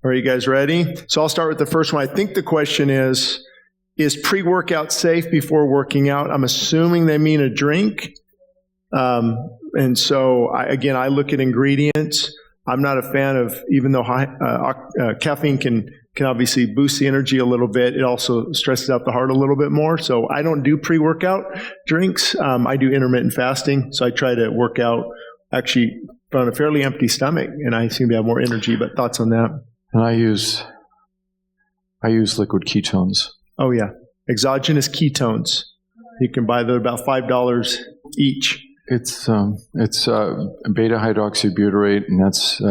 Are you guys ready? So I'll start with the first one. I think the question is pre-workout safe before working out? I'm assuming they mean a drink. And so, I look at ingredients. I'm not a fan of, even though caffeine can obviously boost the energy a little bit, it also stresses out the heart a little bit more. So I don't do pre-workout drinks. I do intermittent fasting. So I try to work out actually on a fairly empty stomach, and I seem to have more energy. But thoughts on that? And I use liquid ketones. Oh yeah, exogenous ketones. You can buy them about $5 each. It's beta hydroxybutyrate, and that's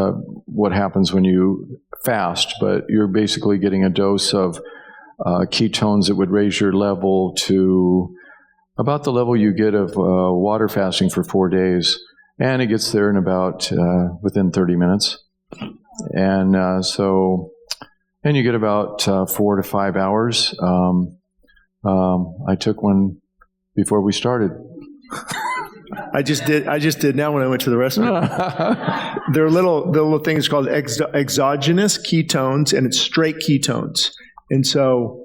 what happens when you fast. But you're basically getting a dose of ketones that would raise your level to about the level you get of water fasting for 4 days, and it gets there in about within 30 minutes. And and you get about 4 to 5 hours. I took one before we started. I just did now when I went to the restaurant. There are little things called exogenous ketones, and it's straight ketones. And so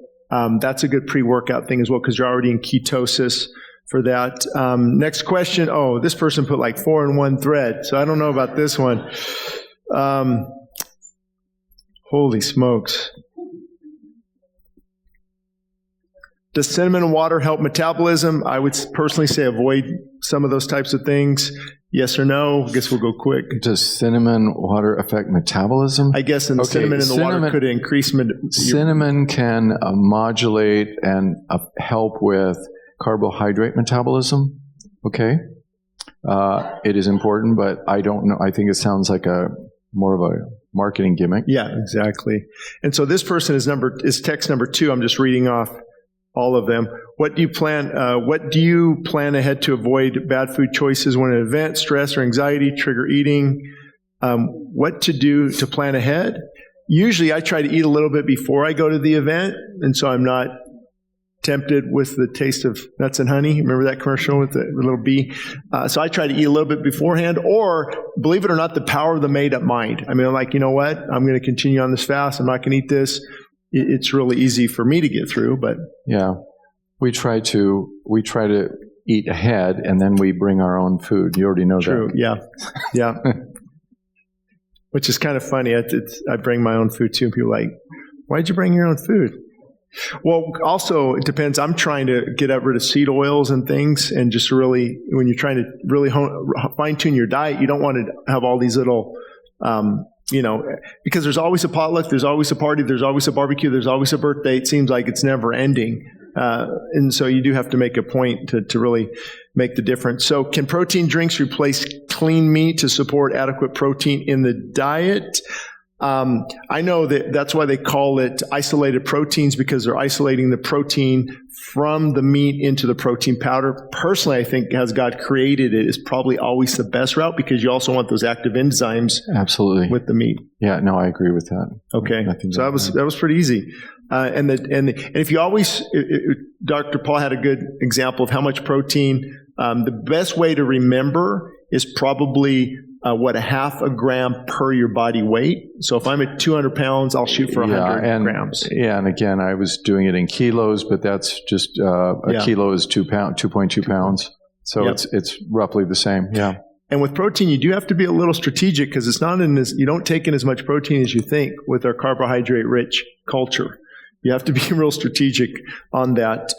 that's a good pre-workout thing as well, because you're already in ketosis for that. Next question. Oh, this person put like 4 in one thread, so I don't know about this one. Holy smokes. Does cinnamon water help metabolism? I would personally say avoid some of those types of things. Yes or no? I guess we'll go quick. Does cinnamon water affect metabolism? I guess cinnamon in the water could increase... Cinnamon can modulate and help with carbohydrate metabolism. Okay. It is important, but I don't know. I think it sounds like more of a marketing gimmick. Yeah, exactly. And so this person is text number 2. I'm just reading off all of them. What do you plan ahead to avoid bad food choices when an event, stress, or anxiety trigger eating? What to do to plan ahead? Usually I try to eat a little bit before I go to the event, and so I'm not tempted with the taste of nuts and honey. Remember that commercial with the little bee? So I try to eat a little bit beforehand, or believe it or not, the power of the made-up mind. I mean, I'm like, you know what? I'm going to continue on this fast. I'm not going to eat this. It's really easy for me to get through, but yeah, we try to eat ahead, and then we bring our own food. You already know true. that. Yeah. Which is kind of funny. I bring my own food too, and people are like, why'd you bring your own food? Well, also, it depends. I'm trying to get rid of seed oils and things, and just really, when you're trying to really fine-tune your diet, you don't want to have all these little, because there's always a potluck, there's always a party, there's always a barbecue, there's always a birthday. It seems like it's never ending. And so you do have to make a point to really make the difference. So can protein drinks replace clean meat to support adequate protein in the diet? I know that's why they call it isolated proteins, because they're isolating the protein from the meat into the protein powder. Personally, I think as God created it, is probably always the best route, because you also want those active enzymes absolutely with the meat. Yeah, no, I agree with that. Okay, so that was pretty easy. And if you always, Dr. Paul had a good example of how much protein. The best way to remember is probably a half a gram per your body weight. So if I'm at 200 pounds, I'll shoot for 100 grams. Yeah, and again, I was doing it in kilos, but that's just a kilo is 2.2 pounds. So it's roughly the same. Yeah. And with protein, you do have to be a little strategic, because it's not you don't take in as much protein as you think with our carbohydrate-rich culture. You have to be real strategic on that.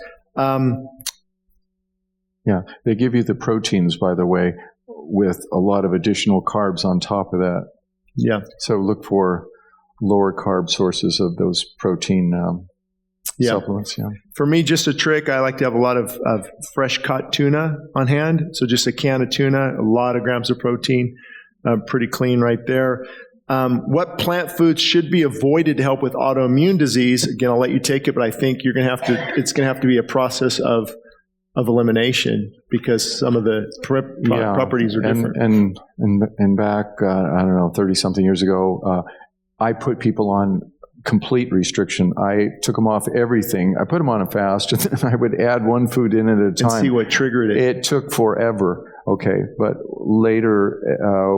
Yeah, they give you the proteins, by the way, with a lot of additional carbs on top of that. Yeah. So look for lower carb sources of those protein supplements. Yeah. For me, just a trick, I like to have a lot of fresh caught tuna on hand. So just a can of tuna, a lot of grams of protein, pretty clean right there. What plant foods should be avoided to help with autoimmune disease? Again, I'll let you take it, but I think it's going to have to be a process of elimination, because some of the properties are different. And back, I don't know, 30-something years ago, I put people on complete restriction. I took them off everything. I put them on a fast, and then I would add one food in at a time. And see what triggered it. It took forever. Okay, but later,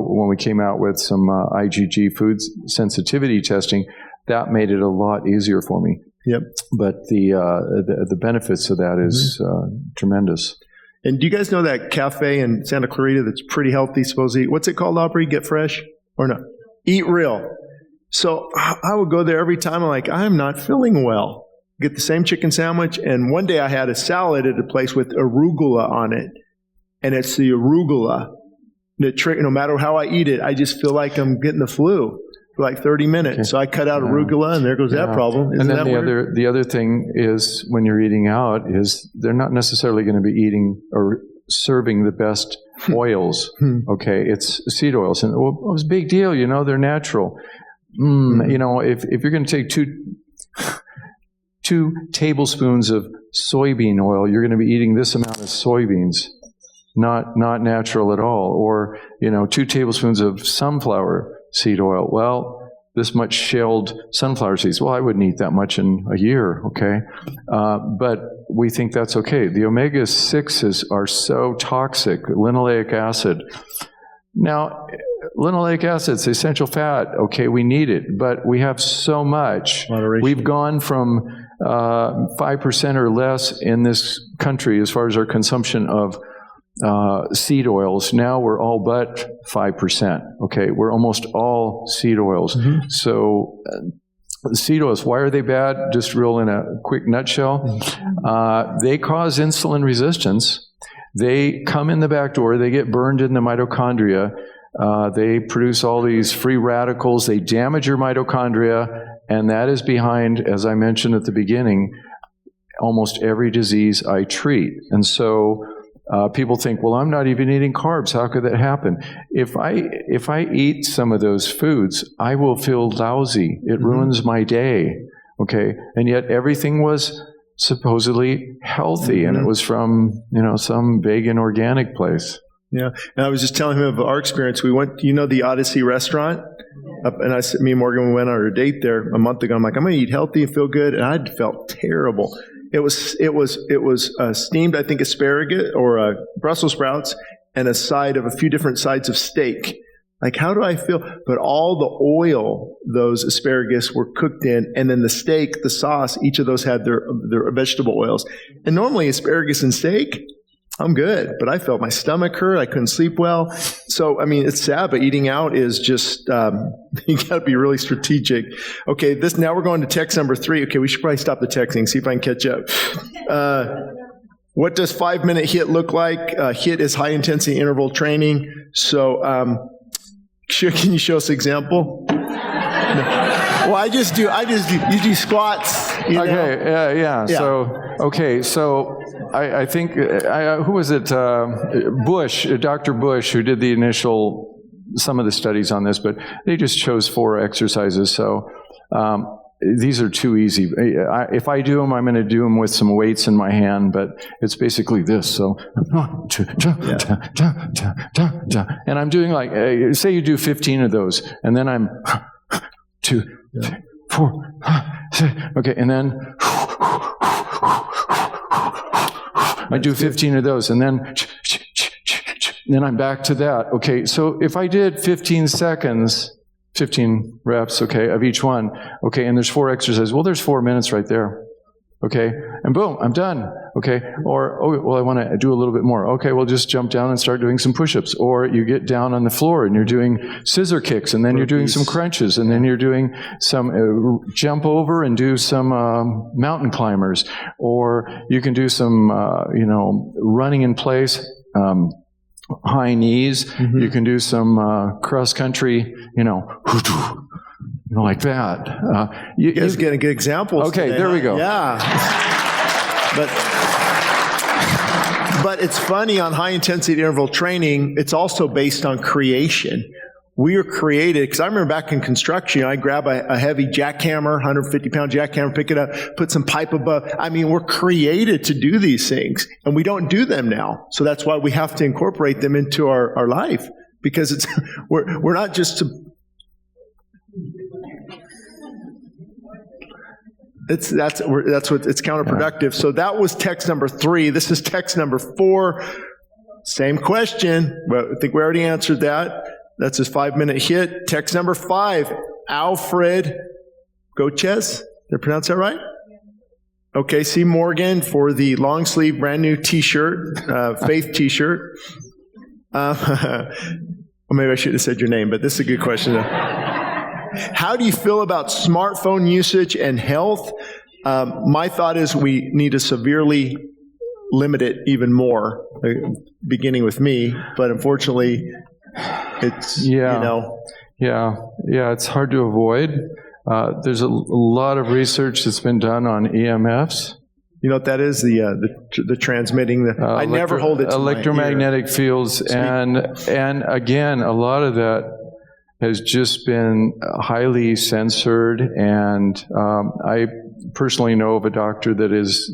when we came out with some IgG food sensitivity testing, that made it a lot easier for me. Yep. But the benefits of that is tremendous. And do you guys know that cafe in Santa Clarita that's pretty healthy, supposedly? What's it called, Aubrey? Get Fresh? Or no? Eat Real. So I would go there every time. I'm like, I'm not feeling well. Get the same chicken sandwich. And one day I had a salad at a place with arugula on it. And it's the arugula that no matter how I eat it, I just feel like I'm getting the flu for like 30 minutes. Okay. So I cut out arugula, and there goes that problem. Isn't and then that the other thing is, when you're eating out, is they're not necessarily going to be eating or serving the best oils. Okay, it's seed oils, and well, it's a big deal. They're natural. If you're going to take two tablespoons of soybean oil, you're going to be eating this amount of soybeans. Not natural at all. Or, 2 tablespoons of sunflower seed oil. Well, this much shelled sunflower seeds. Well, I wouldn't eat that much in a year, okay? But we think that's okay. The omega-6s are so toxic. Linoleic acid. Now, linoleic acid is essential fat. Okay, we need it, but we have so much. Moderation. We've gone from 5% or less in this country as far as our consumption of seed oils. Now we're all but 5%. Okay, we're almost all seed oils. So seed oils, why are they bad? Just real in a quick nutshell. They cause insulin resistance. They come in the back door. They get burned in the mitochondria. They produce all these free radicals. They damage your mitochondria, and that is behind, as I mentioned at the beginning, almost every disease I treat. And so people think, well, I'm not even eating carbs. How could that happen? If I eat some of those foods, I will feel lousy. It ruins my day. Okay, and yet everything was supposedly healthy, and it was from some vegan organic place. Yeah, and I was just telling him about our experience. We went, the Odyssey restaurant, and me and Morgan went on a date there a month ago. I'm like, I'm going to eat healthy and feel good, and I felt terrible. It was steamed, I think, asparagus or Brussels sprouts, and a side of a few different sides of steak. Like, how do I feel? But all the oil those asparagus were cooked in, and then the steak, the sauce, each of those had their vegetable oils. And normally asparagus and steak, I'm good, but I felt my stomach hurt. I couldn't sleep well. So, it's sad, but eating out is just, you got to be really strategic. Okay, now we're going to text number 3. Okay, we should probably stop the texting, see if I can catch up. What does 5-minute HIIT look like? HIIT is high intensity interval training. So, can you show us an example? No. Well, you do squats. Okay, yeah. So, I think, who was it? Dr. Bush, who did some of the studies on this, but they just chose 4 exercises. So these are too easy. If I do them, I'm going to do them with some weights in my hand, but it's basically this. So, and I'm doing like, say you do 15 of those, and then I'm 2, 3, 4, 6, okay, and then I do 15 of those, and then I'm back to that. Okay, so if I did 15 seconds, 15 reps, okay, of each one, okay, and there's 4 exercises, well, there's 4 minutes right there, okay, and boom, I'm done, okay, or, I want to do a little bit more, okay, well, just jump down and start doing some push-ups, or you get down on the floor and you're doing scissor kicks, and then you're doing some crunches, and then you're doing some jump over and do some mountain climbers, or you can do some, running in place, high knees. You can do some cross-country, like that. You guys getting good examples. Okay, today, there we go. Yeah. But it's funny, on high-intensity interval training, it's also based on creation. We are created, because I remember back in construction, I grab a heavy jackhammer, 150-pound jackhammer, pick it up, put some pipe above. We're created to do these things, and we don't do them now. So that's why we have to incorporate them into our life, because we're not just it's counterproductive. So that was text number 3. This is text number 4. Same question, but I think we already answered that. That's his 5-minute hit. Text number 5, Alfred Gochez. Did I pronounce that right? Okay, C. Morgan for the long sleeve brand new t-shirt, Faith t-shirt. Well, maybe I should have said your name, but this is a good question. How do you feel about smartphone usage and health? My thought is we need to severely limit it even more, beginning with me, but unfortunately, it's, Yeah, it's hard to avoid. There's a lot of research that's been done on EMFs. You know what that is? The transmitting. I never hold it to electromagnetic my ear. fields, and again, a lot of that has just been highly censored. And I personally know of a doctor that has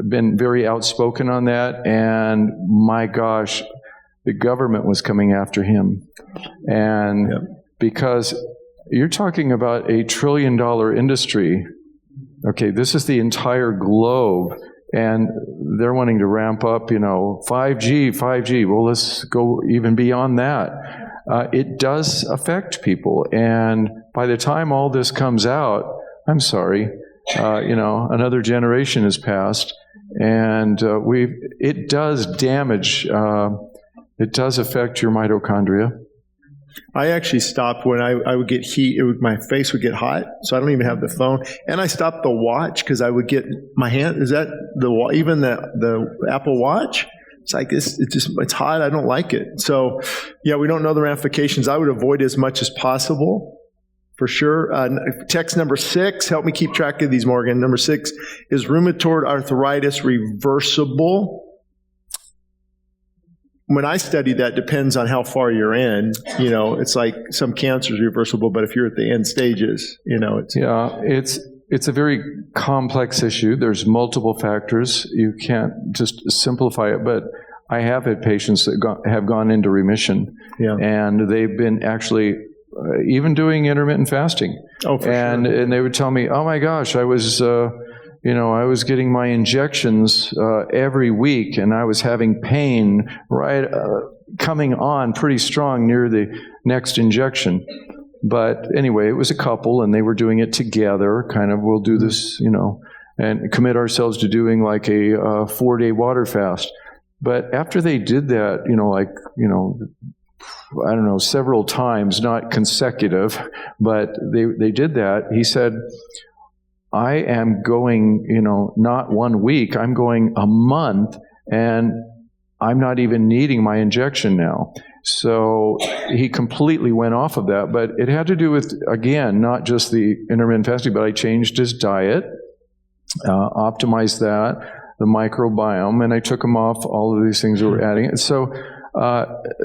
been very outspoken on that. And my gosh, the government was coming after him, and because you're talking about $1 trillion industry. Okay, this is the entire globe, and they're wanting to ramp up, 5G. Well, let's go even beyond that. It does affect people, and by the time all this comes out, I'm sorry, another generation has passed, and it does damage. It does affect your mitochondria. I actually stopped when I would get heat. My face would get hot, so I don't even have the phone. And I stopped the watch because I would get my hand. Is that even the Apple Watch? It's like it's hot. I don't like it. So yeah, we don't know the ramifications. I would avoid as much as possible, for sure. Text number 6. Help me keep track of these, Morgan. Number 6 is rheumatoid arthritis reversible. When I study that, depends on how far you're in. It's like some cancer is reversible, but if you're at the end stages, it's a very complex issue. There's multiple factors. You can't just simplify it. But I have had patients that have gone into remission, and they've been actually even doing intermittent fasting. Oh, for sure. And they would tell me, "Oh my gosh, I was." I was getting my injections every week, and I was having pain coming on pretty strong near the next injection. But anyway, it was a couple, and they were doing it together, kind of, we'll do this, and commit ourselves to doing like a 4-day water fast. But after they did that, I don't know, several times, not consecutive, but they did that, he said, I am going, not 1 week, I'm going a month, and I'm not even needing my injection now. So he completely went off of that, but it had to do with, again, not just the intermittent fasting, but I changed his diet, optimized that, the microbiome, and I took him off all of these things that we're adding. So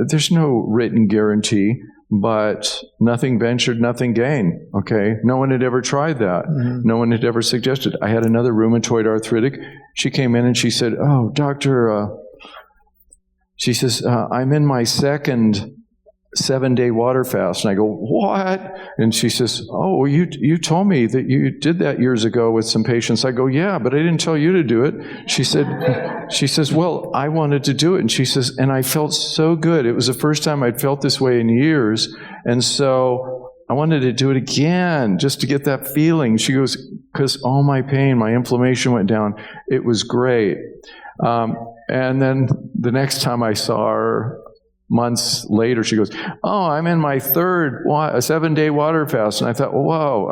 there's no written guarantee. But nothing ventured, nothing gained, okay? No one had ever tried that. Mm-hmm. No one had ever suggested. I had another rheumatoid arthritic. She came in and she said, "Oh, doctor," she says, "I'm in my second 7-day water fast." And I go, "What?" And she says, "Oh, you told me that you did that years ago with some patients." I go, "Yeah, but I didn't tell you to do it." She says, "Well, I wanted to do it." And she says, "And I felt so good. It was the first time I'd felt this way in years. And so I wanted to do it again just to get that feeling." She goes, "Because all my pain, my inflammation went down. It was great." And then the next time I saw her, months later, she goes, "Oh, I'm in my third 7-day water fast." And I thought, whoa,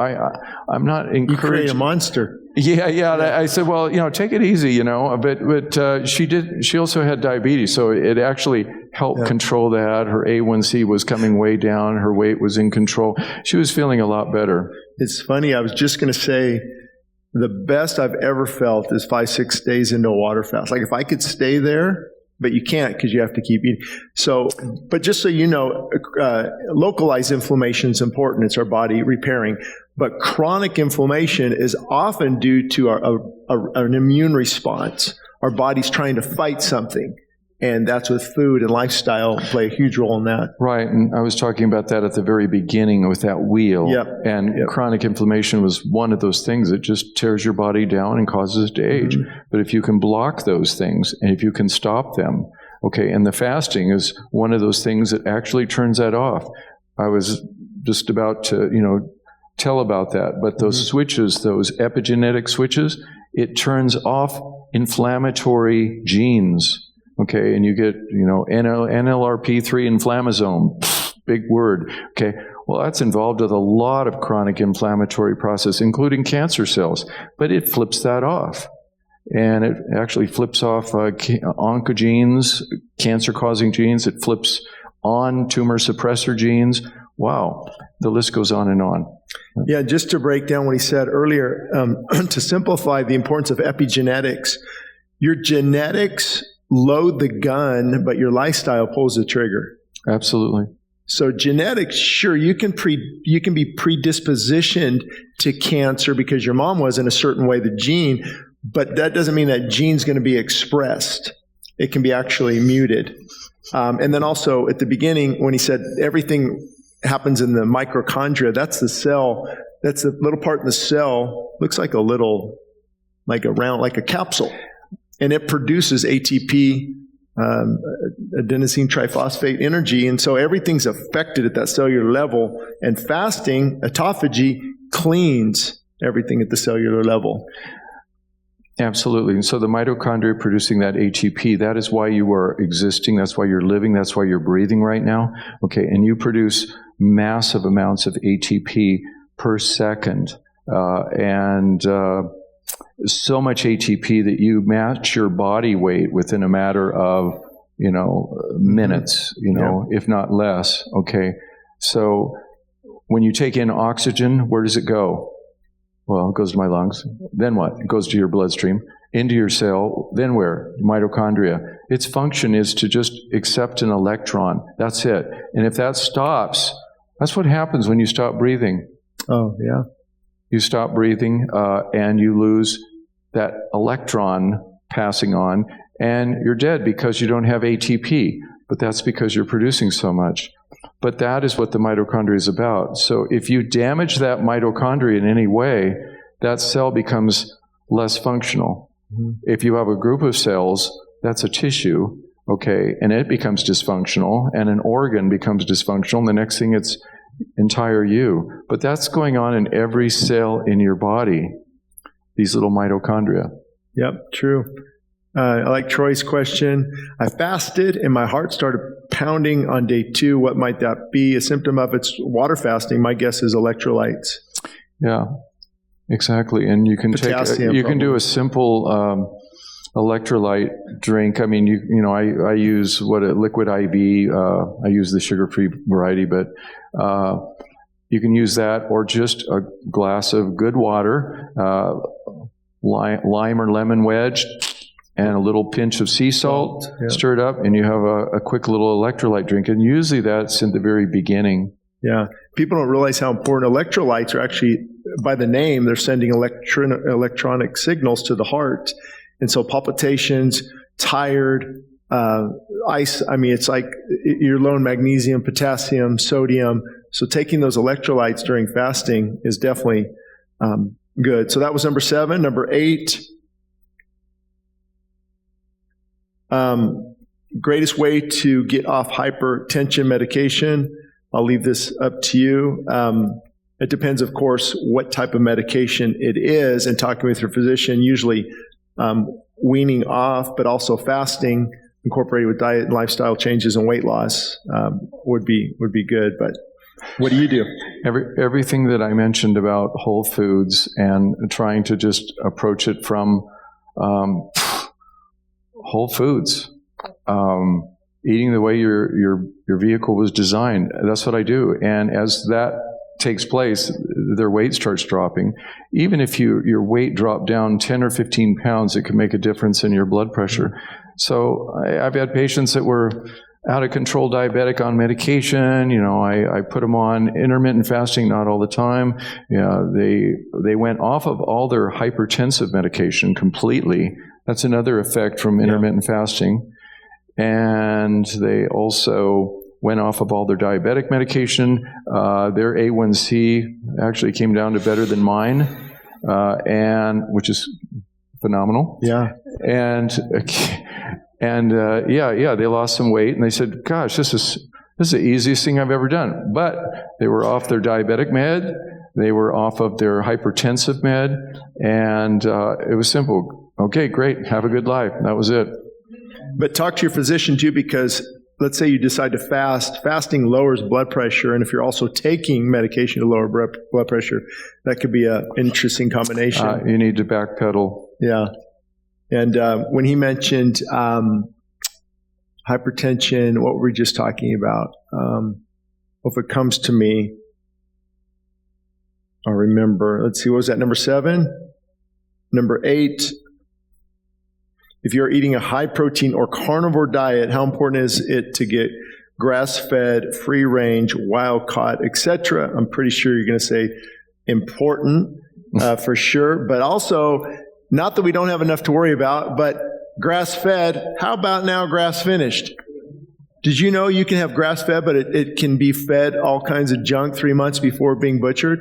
I'm not encouraged. You create a monster. Yeah. I said, well, take it easy, But she also had diabetes, so it actually helped control that. Her A1C was coming way down. Her weight was in control. She was feeling a lot better. It's funny. I was just going to say, the best I've ever felt is 5-6 days into a water fast. Like if I could stay there. But you can't because you have to keep eating. So, but just so you know, localized inflammation is important. It's our body repairing. But chronic inflammation is often due to an immune response. Our body's trying to fight something. And that's with food and lifestyle play a huge role in that. Right, and I was talking about that at the very beginning with that wheel. Yep. And chronic inflammation was one of those things that just tears your body down and causes it to age. Mm-hmm. But if you can block those things, and if you can stop them, Okay, and the fasting is one of those things that actually turns that off. I was just about to, tell about that, but those switches, those epigenetic switches, it turns off inflammatory genes. Okay, and you get, NLRP3 inflammasome, big word. Okay, well, that's involved with a lot of chronic inflammatory process, including cancer cells, but it flips that off. And it actually flips off oncogenes, cancer-causing genes. It flips on tumor suppressor genes. Wow, the list goes on and on. Yeah, just to break down what he said earlier, to simplify the importance of epigenetics, your genetics load the gun, but your lifestyle pulls the trigger. Absolutely. So genetics, sure, you can be predispositioned to cancer because your mom was in a certain way, the gene, but that doesn't mean that gene's going to be expressed. It can be actually muted. And then also at the beginning, when he said everything happens in the mitochondria, that's the cell, that's the little part in the cell, looks like a capsule. And it produces ATP, adenosine triphosphate energy. And so everything's affected at that cellular level. And fasting, autophagy, cleans everything at the cellular level. Absolutely. And so the mitochondria producing that ATP, that is why you are existing. That's why you're living. That's why you're breathing right now. Okay. And you produce massive amounts of ATP per second. So much ATP that you match your body weight within a matter of, minutes, if not less. Okay. So when you take in oxygen, where does it go? Well, it goes to my lungs. Then what? It goes to your bloodstream, into your cell. Then where? Mitochondria. Its function is to just accept an electron. That's it. And if that stops, that's what happens when you stop breathing. Oh, yeah. You stop breathing and you lose that electron passing on, and you're dead because you don't have ATP. But that's because you're producing so much. But that is what the mitochondria is about. So if you damage that mitochondria in any way, that cell becomes less functional. Mm-hmm. If you have a group of cells, that's a tissue, okay, and it becomes dysfunctional, and an organ becomes dysfunctional, and the next thing it's entire you. But that's going on in every cell in your body, these little mitochondria. Yep, true. I like Troy's question. I fasted and my heart started pounding on day 2. What might that be? A symptom of it's water fasting. My guess is electrolytes. Yeah, exactly. And you can do a simple electrolyte drink. I mean, I use liquid IV. I use the sugar-free variety, but you can use that, or just a glass of good water, lime or lemon wedge, and a little pinch of sea salt, stirred up, and you have a quick little electrolyte drink. And usually that's in the very beginning. Yeah. People don't realize how important electrolytes are. Actually, by the name, they're sending electronic signals to the heart. And so palpitations, tired, ice, it's like you're low in magnesium, potassium, sodium. So taking those electrolytes during fasting is definitely good. So that was number 7. Number 8, greatest way to get off hypertension medication. I'll leave this up to you. It depends, of course, what type of medication it is, and talking with your physician, usually weaning off, but also fasting, incorporated with diet and lifestyle changes and weight loss would be good. But what do you do? Everything that I mentioned about whole foods and trying to just approach it from whole foods, eating the way your vehicle was designed. That's what I do. And as that takes place, their weight starts dropping. Even if your weight dropped down 10 or 15 pounds, it can make a difference in your blood pressure. So I've had patients that were out of control diabetic on medication. I put them on intermittent fasting, not all the time. They went off of all their hypertensive medication completely. That's another effect from intermittent fasting. And they also went off of all their diabetic medication. Their A1C actually came down to better than mine, and which is phenomenal. Yeah. And And they lost some weight, and they said, "Gosh, this is the easiest thing I've ever done." But they were off their diabetic med, they were off of their hypertensive med, and it was simple. Okay, great, have a good life. That was it. But talk to your physician too, because let's say you decide to fast. Fasting lowers blood pressure, and if you're also taking medication to lower blood pressure, that could be an interesting combination. You need to backpedal. Yeah. And when he mentioned hypertension, what were we just talking about? If it comes to me, I'll remember. Let's see, what was that, number 7? Number 8, if you're eating a high-protein or carnivore diet, how important is it to get grass-fed, free-range, wild-caught, etc.? I'm pretty sure you're going to say important for sure, but also, not that we don't have enough to worry about, but grass-fed, how about now grass-finished? Did you know you can have grass-fed, but it can be fed all kinds of junk 3 months before being butchered?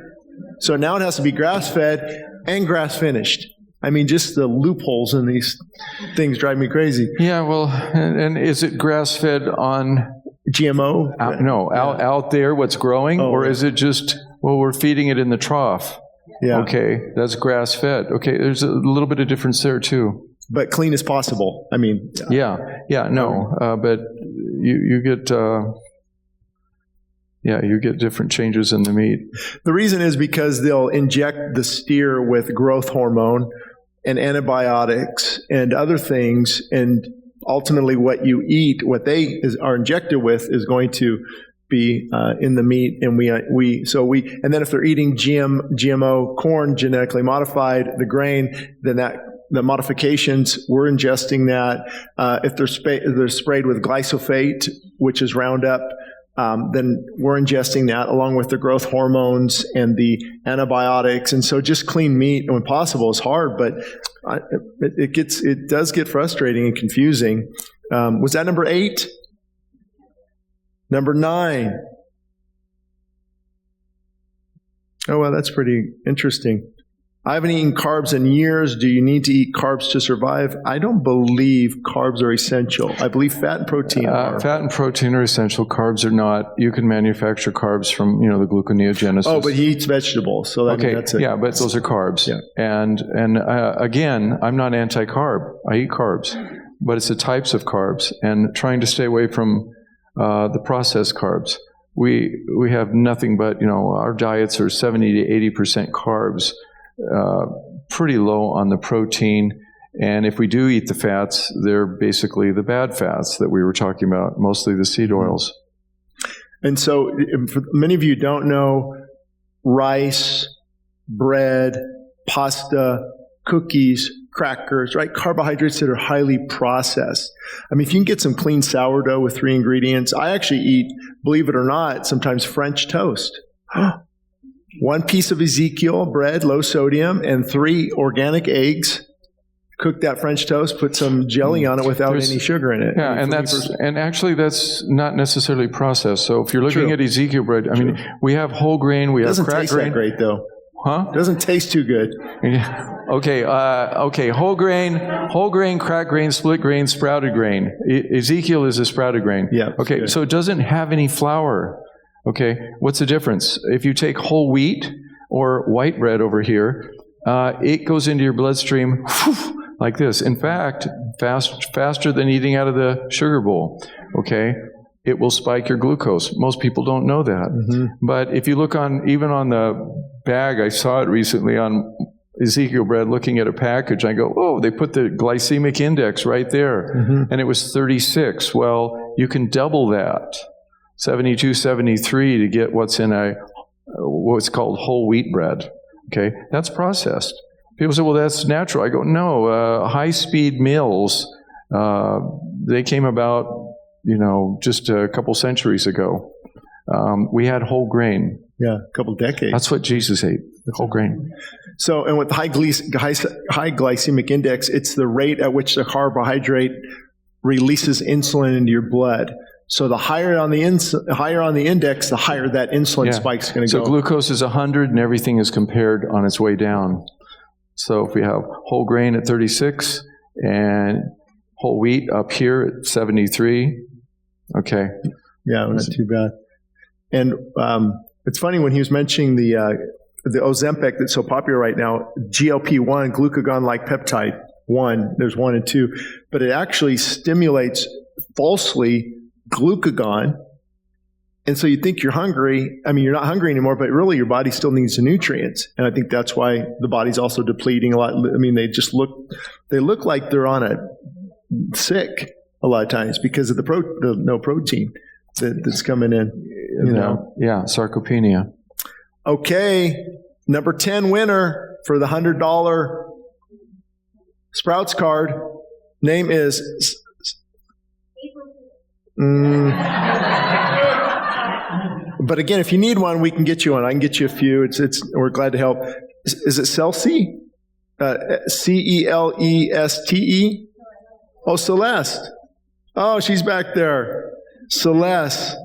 So now it has to be grass-fed and grass-finished. I mean, just the loopholes in these things drive me crazy. Yeah, well, and is it grass-fed on GMO? Out there, what's growing? Or is it just, we're feeding it in the trough? Yeah. Okay, that's grass-fed. Okay, there's a little bit of difference there, too. But clean as possible. I mean. But you get... you get different changes in the meat. The reason is because they'll inject the steer with growth hormone and antibiotics and other things, and ultimately what you eat, what they are injected with, is going to be in the meat. And and then if they're eating GMO corn, genetically modified, the grain, then the modifications, we're ingesting that. If they're sprayed with glyphosate, which is Roundup, then we're ingesting that along with the growth hormones and the antibiotics. And so just clean meat when possible is hard, but it does get frustrating and confusing. Was that number 8? Number 9. Oh, well, that's pretty interesting. I haven't eaten carbs in years. Do you need to eat carbs to survive? I don't believe carbs are essential. I believe fat and protein are. Fat and protein are essential. Carbs are not. You can manufacture carbs from, the gluconeogenesis. Oh, but he eats vegetables, so that's it. Yeah, but those are carbs. Yeah. And again, I'm not anti-carb. I eat carbs, but it's the types of carbs, and trying to stay away from the processed carbs. We have nothing but, our diets are 70 to 80% carbs. Pretty low on the protein, and if we do eat the fats, they're basically the bad fats that we were talking about, mostly the seed oils. And so, for many of you don't know, rice, bread, pasta, cookies, crackers, right? Carbohydrates that are highly processed. I mean, if you can get some clean sourdough with 3 ingredients, I actually eat, believe it or not, sometimes French toast. 1 piece of Ezekiel bread, low sodium, and 3 organic eggs. Cook that French toast, put some jelly on it without any sugar in it. Yeah, and actually that's not necessarily processed. So if you're looking at Ezekiel bread, I mean, we have whole grain, we have cracked grain. Doesn't taste that great though. Huh? Doesn't taste too good. Yeah. Okay. Whole grain, cracked grain, split grain, sprouted grain. Ezekiel is a sprouted grain. Yeah. Okay, so it doesn't have any flour. Okay, what's the difference? If you take whole wheat or white bread over here, it goes into your bloodstream like this. In fact, faster than eating out of the sugar bowl. Okay, it will spike your glucose. Most people don't know that. Mm-hmm. But if you look even on the bag, I saw it recently on Ezekiel bread, looking at a package, I go, oh, they put the glycemic index right there. Mm-hmm. And it was 36. Well, you can double that. 72, 73 to get what's in what's called whole wheat bread. Okay, that's processed. People say, well, that's natural. I go, no, high-speed mills, they came about, just a couple centuries ago. We had whole grain. Yeah, a couple decades. That's what Jesus ate, the whole grain. So, and with high glycemic index, it's the rate at which the carbohydrate releases insulin into your blood. So the higher on the index, the higher that insulin spike's going to go. So glucose is 100 and everything is compared on its way down. So if we have whole grain at 36 and Whole wheat up here at 73. Okay. Yeah, not too bad. And it's funny when he was mentioning the Ozempic that's so popular right now, GLP-1, glucagon-like peptide 1, there's 1 and 2, but it actually stimulates falsely glucagon. And so you think you're hungry. I mean, you're not hungry anymore, but really your body still needs the nutrients. And I think that's why the body's also depleting a lot. I mean, they look like they're on a sick a lot of times because of the no protein that's coming in. You know? Yeah, sarcopenia. Okay, number 10 winner for the $100 Sprouts card. Name is... But again, if you need one, we can get you one. I can get you a few. We're glad to help. Is it Celeste? Celeste? Oh, Celeste. Oh, she's back there. Celeste.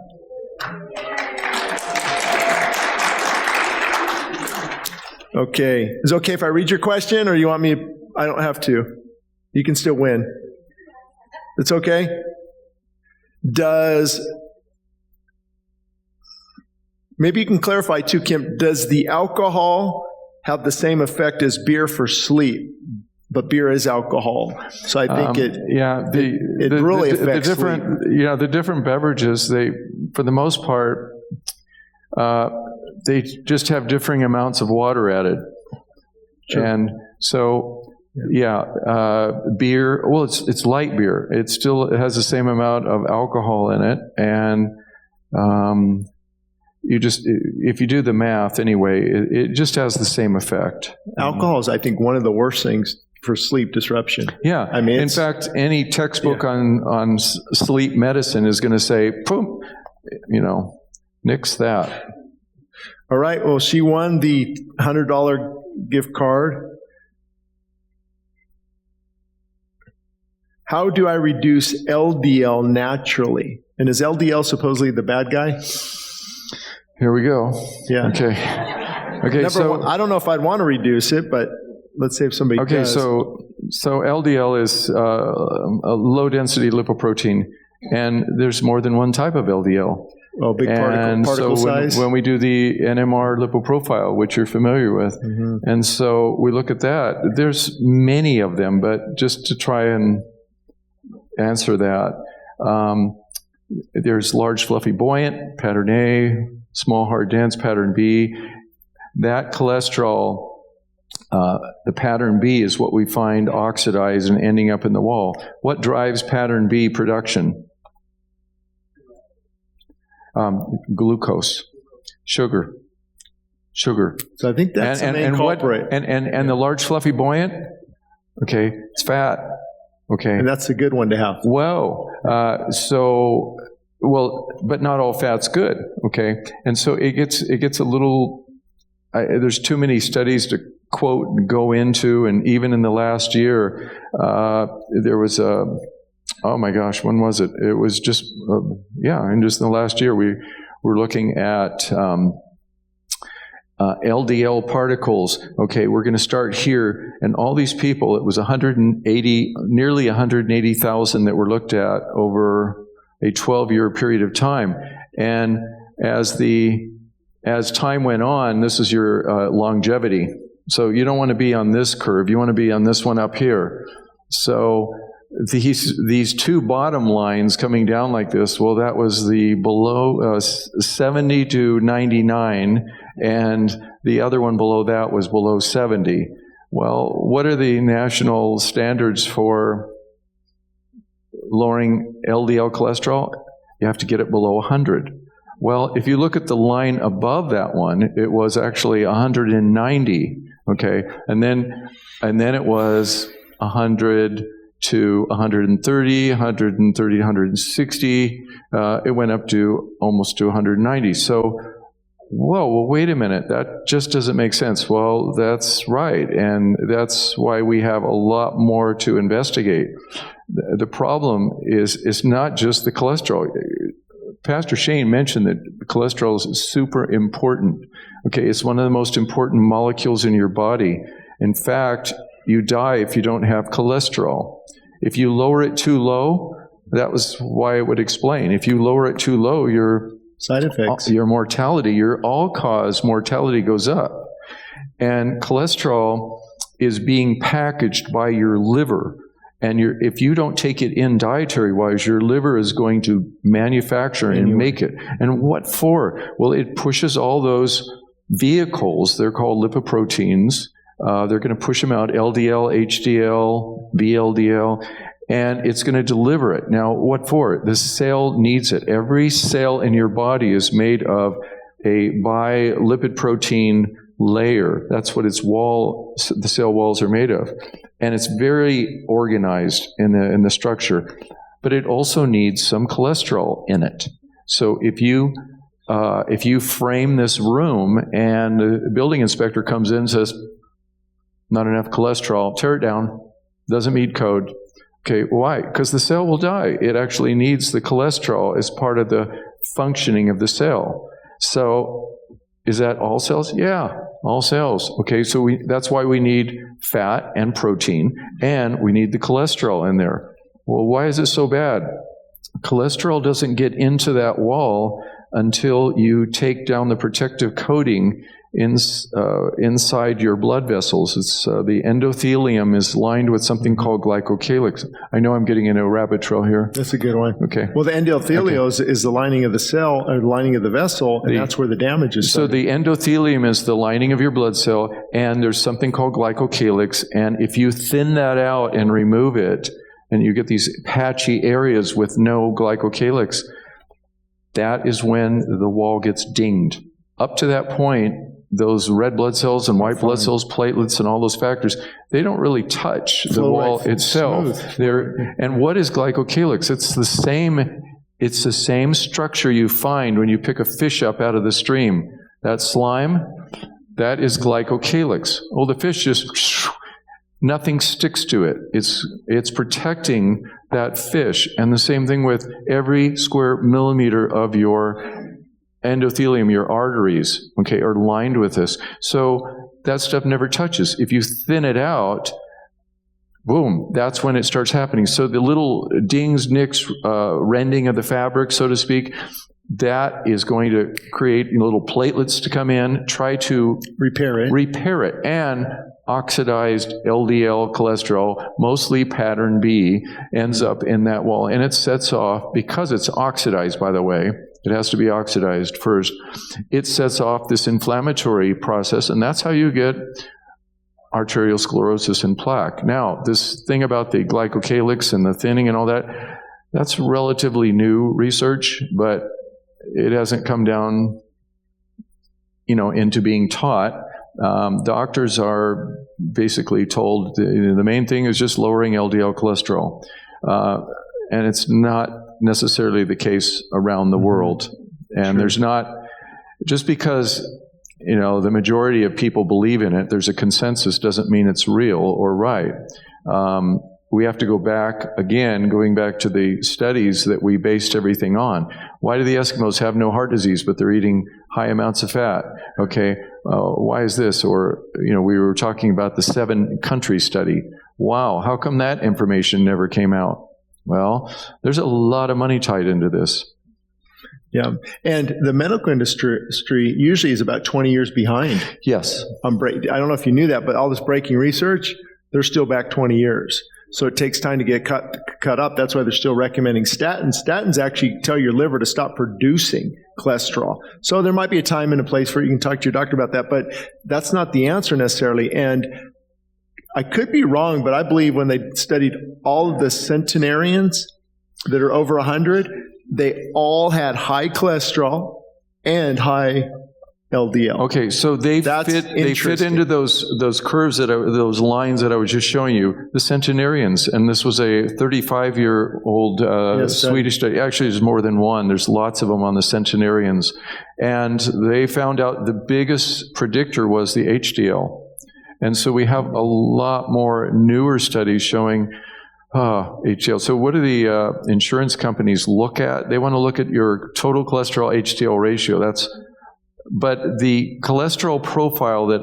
Okay. Is it okay if I read your question, or you want me? I don't have to. You can still win. It's okay? Maybe you can clarify too, Kim, does the alcohol have the same effect as beer for sleep? But beer is alcohol. So I think it really affects the different sleep. Yeah, the different beverages, they, for the most part, they just have differing amounts of water added. Sure. And so, beer, well, it's light beer. It has the same amount of alcohol in it. And if you do the math anyway, it just has the same effect. Alcohol is, I think, one of the worst things for sleep disruption. Yeah. I mean, in fact, any textbook on sleep medicine is going to say, boom, nix that. All right. Well, she won the $100 gift card. How do I reduce LDL naturally? And is LDL supposedly the bad guy? Here we go. Yeah. Okay. So I don't know if I'd want to reduce it, but let's say if somebody does. Okay, so LDL is a low-density lipoprotein, and there's more than one type of LDL. Oh, big particle size? When we do the NMR lipoprofile, which you're familiar with, and so we look at that, there's many of them, but just to try and answer that, there's large, fluffy, buoyant, pattern A, small, hard, dense, pattern B. That cholesterol, the pattern B, is what we find oxidized and ending up in the wall. What drives pattern B production? Glucose, sugar. So I think that's the main culprit. And the large, fluffy, buoyant, okay, it's fat. Okay. And that's a good one to have. Whoa. But not all fat's good. Okay. And so it gets a little, there's too many studies to quote and go into. And even in the last year, there was oh my gosh, when was it? It was just, and just in the last year, we were looking at LDL particles. Okay, we're going to start here. And all these people, it was nearly 180,000 that were looked at over a 12-year period of time. And as time went on, this is your longevity. So you don't want to be on this curve. You want to be on this one up here. So these two bottom lines coming down like this, well, that was the below 70 to 99, and the other one below that was below 70. Well, what are the national standards for lowering LDL cholesterol? You have to get it below 100. Well, if you look at the line above that one, it was actually 190, okay? And then it was 100 to 130, 130, 160. It went up to almost to 190. So, well, wait a minute. That just doesn't make sense. Well, that's right. And that's why we have a lot more to investigate. The problem is not just the cholesterol. Pastor Shane mentioned that cholesterol is super important. Okay, it's one of the most important molecules in your body. In fact, you die if you don't have cholesterol. If you lower it too low, that was why it would explain. If you lower it too low, your Side effects. Your mortality, your all-cause mortality goes up. And cholesterol is being packaged by your liver. And if you don't take it in dietary-wise, your liver is going to manufacture and make it. And what for? Well, it pushes all those vehicles, they're called lipoproteins. They're going to push them out, LDL, HDL, VLDL, and it's going to deliver it. Now, what for? The cell needs it. Every cell in your body is made of a bilipid protein layer. That's what the cell walls are made of. And it's very organized in the structure. But it also needs some cholesterol in it. So if you frame this room and the building inspector comes in and says, not enough cholesterol, tear it down, doesn't meet code. Okay, why? Because the cell will die. It actually needs the cholesterol as part of the functioning of the cell. So is that all cells? Yeah, all cells. Okay, so that's why we need fat and protein, and we need the cholesterol in there. Well, why is it so bad? Cholesterol doesn't get into that wall until you take down the protective coating inside your blood vessels. It's the endothelium is lined with something called glycocalyx. I know I'm getting into a rabbit trail here. That's a good one. Okay. Well, the endothelium is the lining of the cell, or the lining of the vessel, and that's where the damage is. So the endothelium is the lining of your blood cell, and there's something called glycocalyx, and if you thin that out and remove it, and you get these patchy areas with no glycocalyx, that is when the wall gets dinged. Up to that point, those red blood cells and white blood cells, platelets, and all those factors, they don't really touch the wall itself. And what is glycocalyx? It's the same structure you find when you pick a fish up out of the stream. That slime, that is glycocalyx. Well, the fish just, nothing sticks to it. It's protecting that fish. And the same thing with every square millimeter of your endothelium, your arteries, okay, are lined with this. So that stuff never touches. If you thin it out, boom, that's when it starts happening. So the little dings, nicks, rending of the fabric, so to speak, that is going to create little platelets to come in, try to repair it, and oxidized LDL cholesterol, mostly pattern B, ends up in that wall. And it sets off, because it's oxidized, by the way, it has to be oxidized first. It sets off this inflammatory process, and that's how you get arterial sclerosis and plaque. Now, this thing about the glycocalyx and the thinning and all that, that's relatively new research, but it hasn't come down, into being taught. Doctors are basically told the main thing is just lowering LDL cholesterol. And it's not necessarily the case around the world. And there's not, just because, the majority of people believe in it, there's a consensus, doesn't mean it's real or right. We have to go back, again, going back to the studies that we based everything on. Why do the Eskimos have no heart disease, but they're eating high amounts of fat? Okay, why is this? Or, we were talking about the 7-country study. Wow, how come that information never came out? Well, there's a lot of money tied into this. Yeah, and the medical industry usually is about 20 years behind. Yes. I don't know if you knew that, but all this breaking research, they're still back 20 years. So it takes time to get cut up. That's why they're still recommending statins. Statins actually tell your liver to stop producing cholesterol. So there might be a time and a place where you can talk to your doctor about that, but that's not the answer necessarily. And I could be wrong, but I believe when they studied all of the centenarians that are over 100, they all had high cholesterol and high LDL. Okay, so they fit into those curves those lines that I was just showing you. The centenarians, and this was a 35-year-old Swedish study. Actually, there's more than one. There's lots of them on the centenarians, and they found out the biggest predictor was the HDL. And so we have a lot more newer studies showing HDL. So what do the insurance companies look at? They want to look at your total cholesterol HDL ratio. But the cholesterol profile that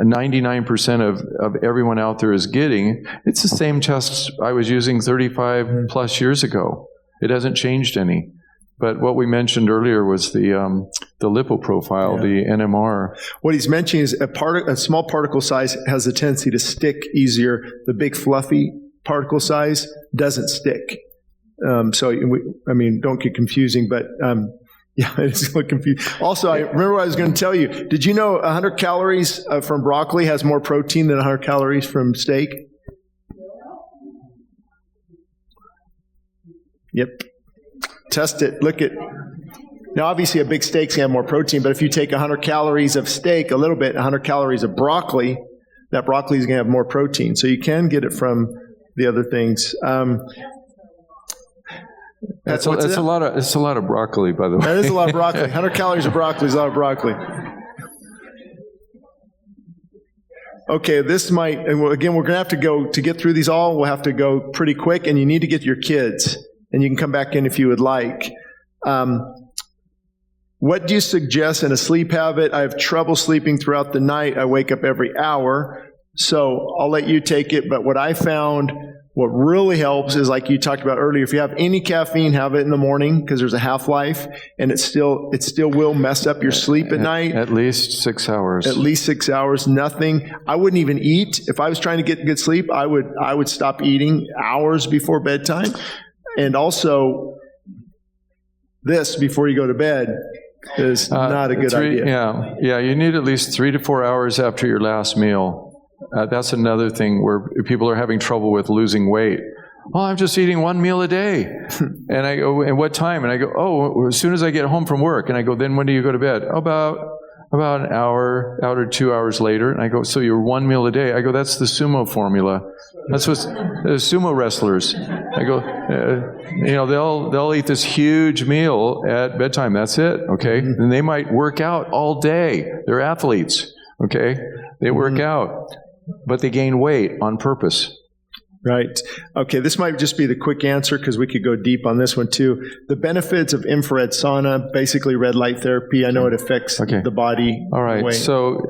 99% of everyone out there is getting. It's the same test I was using 35 plus years ago. It hasn't changed any. But what we mentioned earlier was the lipo profile, the NMR. What he's mentioning is a small particle size has a tendency to stick easier. The big fluffy particle size doesn't stick. Don't get confusing, but it's a little confusing. Also, I remember what I was going to tell you. Did you know 100 calories from broccoli has more protein than 100 calories from steak? Yep. Test it. Look at. Now, obviously, a big steak's going to have more protein, but if you take 100 calories of steak, a little bit, 100 calories of broccoli, that broccoli is going to have more protein. So you can get it from the other things. It's a lot of broccoli, by the way. That is a lot of broccoli. 100 calories of broccoli is a lot of broccoli. Okay, this might, and again, we're going to get through these all, we'll have to go pretty quick, and you need to get your kids, and you can come back in if you would like. What do you suggest in a sleep habit? I have trouble sleeping throughout the night. I wake up every hour. So I'll let you take it, but what I found, what really helps is, like you talked about earlier, if you have any caffeine, have it in the morning because there's a half-life, and it still will mess up your sleep at night. At least 6 hours. At least 6 hours, nothing. I wouldn't even eat. If I was trying to get good sleep, I would stop eating hours before bedtime. And also, this before you go to bed is not a good idea. Yeah, you need at least 3 to 4 hours after your last meal. That's another thing where people are having trouble with losing weight. Oh, I'm just eating one meal a day. And I go, and what time? And I go, as soon as I get home from work. And I go, then when do you go to bed? About an hour or 2 hours later. And I go, so you're one meal a day? I go, that's the sumo formula. That's what sumo wrestlers. I go, they'll eat this huge meal at bedtime. That's it, okay? And they might work out all day. They're athletes, okay? They work out, but they gain weight on purpose. Right. Okay, this might just be the quick answer because we could go deep on this one too. The benefits of infrared sauna, basically red light therapy. I know it affects the body. All right. So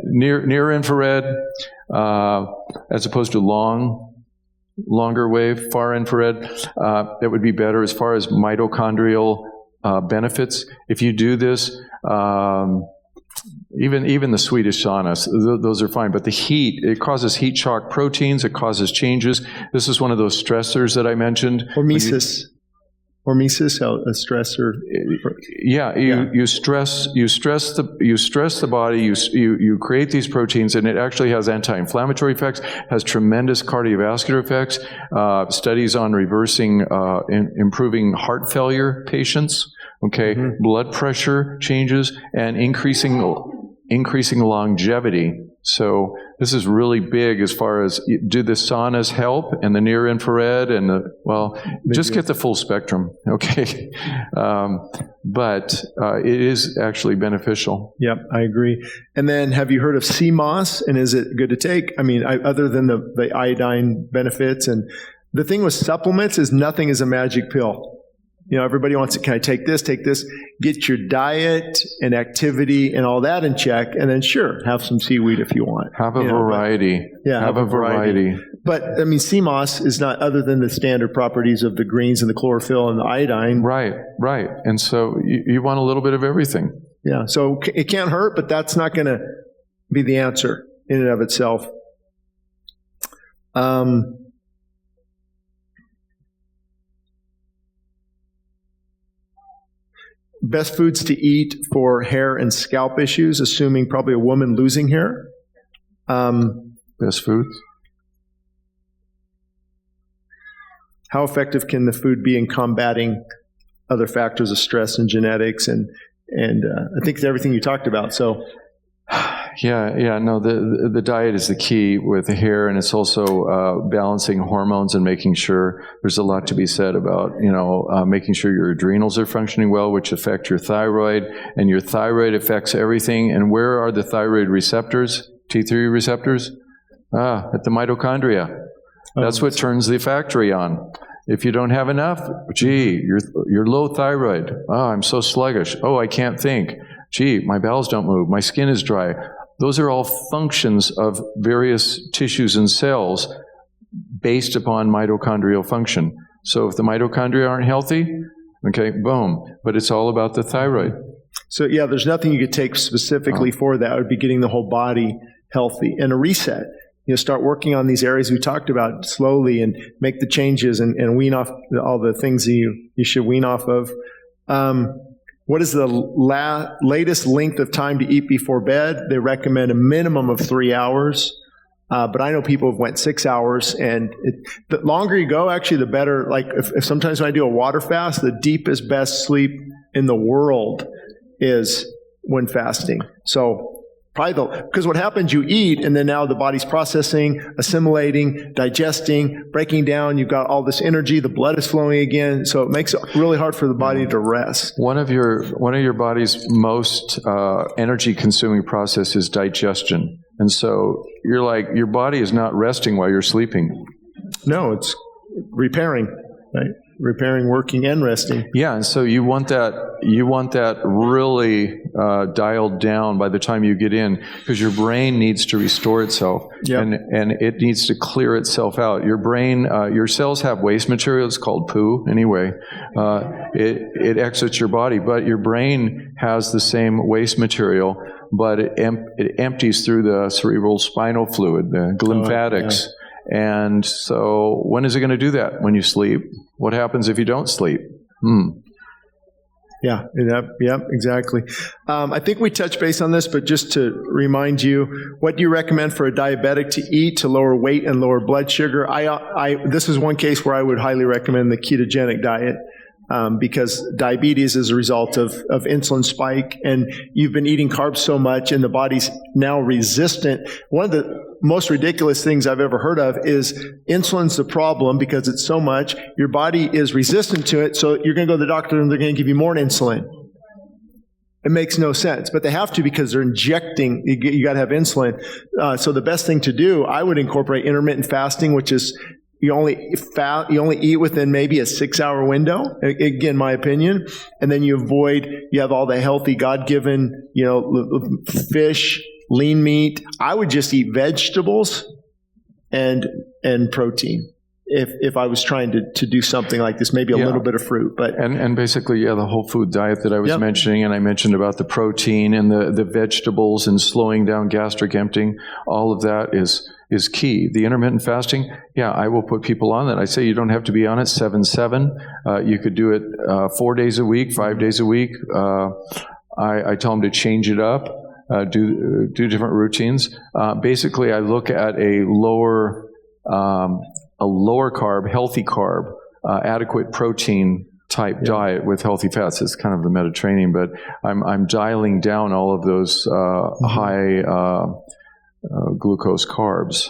near infrared, as opposed to longer wave, far infrared, that would be better as far as mitochondrial benefits. If you do this, even the Swedish saunas, those are fine. But the heat, it causes heat shock proteins. It causes changes. This is one of those stressors that I mentioned. Hormesis, a stressor. You stress the body. You create these proteins, and it actually has anti-inflammatory effects. Has tremendous cardiovascular effects. Studies on reversing, improving heart failure patients. Okay, blood pressure changes and increasing longevity. So this is really big as far as, do the saunas help and the near infrared and just get the full spectrum, okay? But it is actually beneficial. Yep, I agree. And then have you heard of sea moss, and is it good to take? I mean, other than the iodine benefits, and the thing with supplements is nothing is a magic pill. Everybody wants to, can I take this? Get your diet and activity and all that in check, and then sure, have some seaweed if you want. Have a variety. Have a variety. But, I mean, sea moss is not, other than the standard properties of the greens and the chlorophyll and the iodine. Right. And so you want a little bit of everything. Yeah, so it can't hurt, but that's not going to be the answer in and of itself. Best foods to eat for hair and scalp issues, assuming probably a woman losing hair. Best foods. How effective can the food be in combating other factors of stress and genetics? And I think it's everything you talked about. So. No, the diet is the key with the hair, and it's also balancing hormones and making sure there's a lot to be said about, making sure your adrenals are functioning well, which affect your thyroid, and your thyroid affects everything. And where are the thyroid receptors, T3 receptors? At the mitochondria. That's what turns the factory on. If you don't have enough, you're low thyroid. I'm so sluggish. I can't think. Gee, my bowels don't move. My skin is dry. Those are all functions of various tissues and cells based upon mitochondrial function. So if the mitochondria aren't healthy, okay, boom. But it's all about the thyroid. So yeah, there's nothing you could take specifically for that. It would be getting the whole body healthy and a reset. Start working on these areas we talked about slowly and make the changes and wean off all the things that you should wean off of. What is the latest length of time to eat before bed? They recommend a minimum of 3 hours. But I know people have went 6 hours, and the longer you go, actually, the better. Like if sometimes when I do a water fast, the deepest, best sleep in the world is when fasting. So probably because what happens, you eat, and then now the body's processing, assimilating, digesting, breaking down. You've got all this energy. The blood is flowing again, so it makes it really hard for the body to rest. One of your body's most energy-consuming process is digestion. And so you're like, your body is not resting while you're sleeping. No, it's repairing, right? Repairing, working, and resting. Yeah, and so you want that really dialed down by the time you get in, because your brain needs to restore itself, and it needs to clear itself out. Your brain, your cells have waste material. It's called poo anyway. It exits your body, but your brain has the same waste material, but it empties through the cerebral spinal fluid, the lymphatics. And so when is it going to do that? When you sleep. What happens if you don't sleep? Yeah, exactly. I think we touched base on this, but just to remind you, what do you recommend for a diabetic to eat to lower weight and lower blood sugar? This is one case where I would highly recommend the ketogenic diet. Because diabetes is a result of insulin spike, and you've been eating carbs so much and the body's now resistant. One of the most ridiculous things I've ever heard of is insulin's the problem because it's so much. Your body is resistant to it, so you're going to go to the doctor and they're going to give you more insulin. It makes no sense, but they have to because they're injecting. You got to have insulin. So the best thing to do, I would incorporate intermittent fasting, which is you only eat within maybe a 6-hour window, again, my opinion, and then you have all the healthy God-given, fish, lean meat. I would just eat vegetables and protein if I was trying to do something like this, maybe a little bit of fruit. But and basically, the whole food diet that I was mentioning, and I mentioned about the protein and the vegetables and slowing down gastric emptying, all of that is key. The intermittent fasting, I will put people on that. I say you don't have to be on it 7/7. You could do it 4 days a week, 5 days a week. I tell them to change it up, do different routines. Basically, I look at a lower carb, healthy carb, adequate protein type diet with healthy fats. It's kind of the Mediterranean, but I'm dialing down all of those high glucose carbs.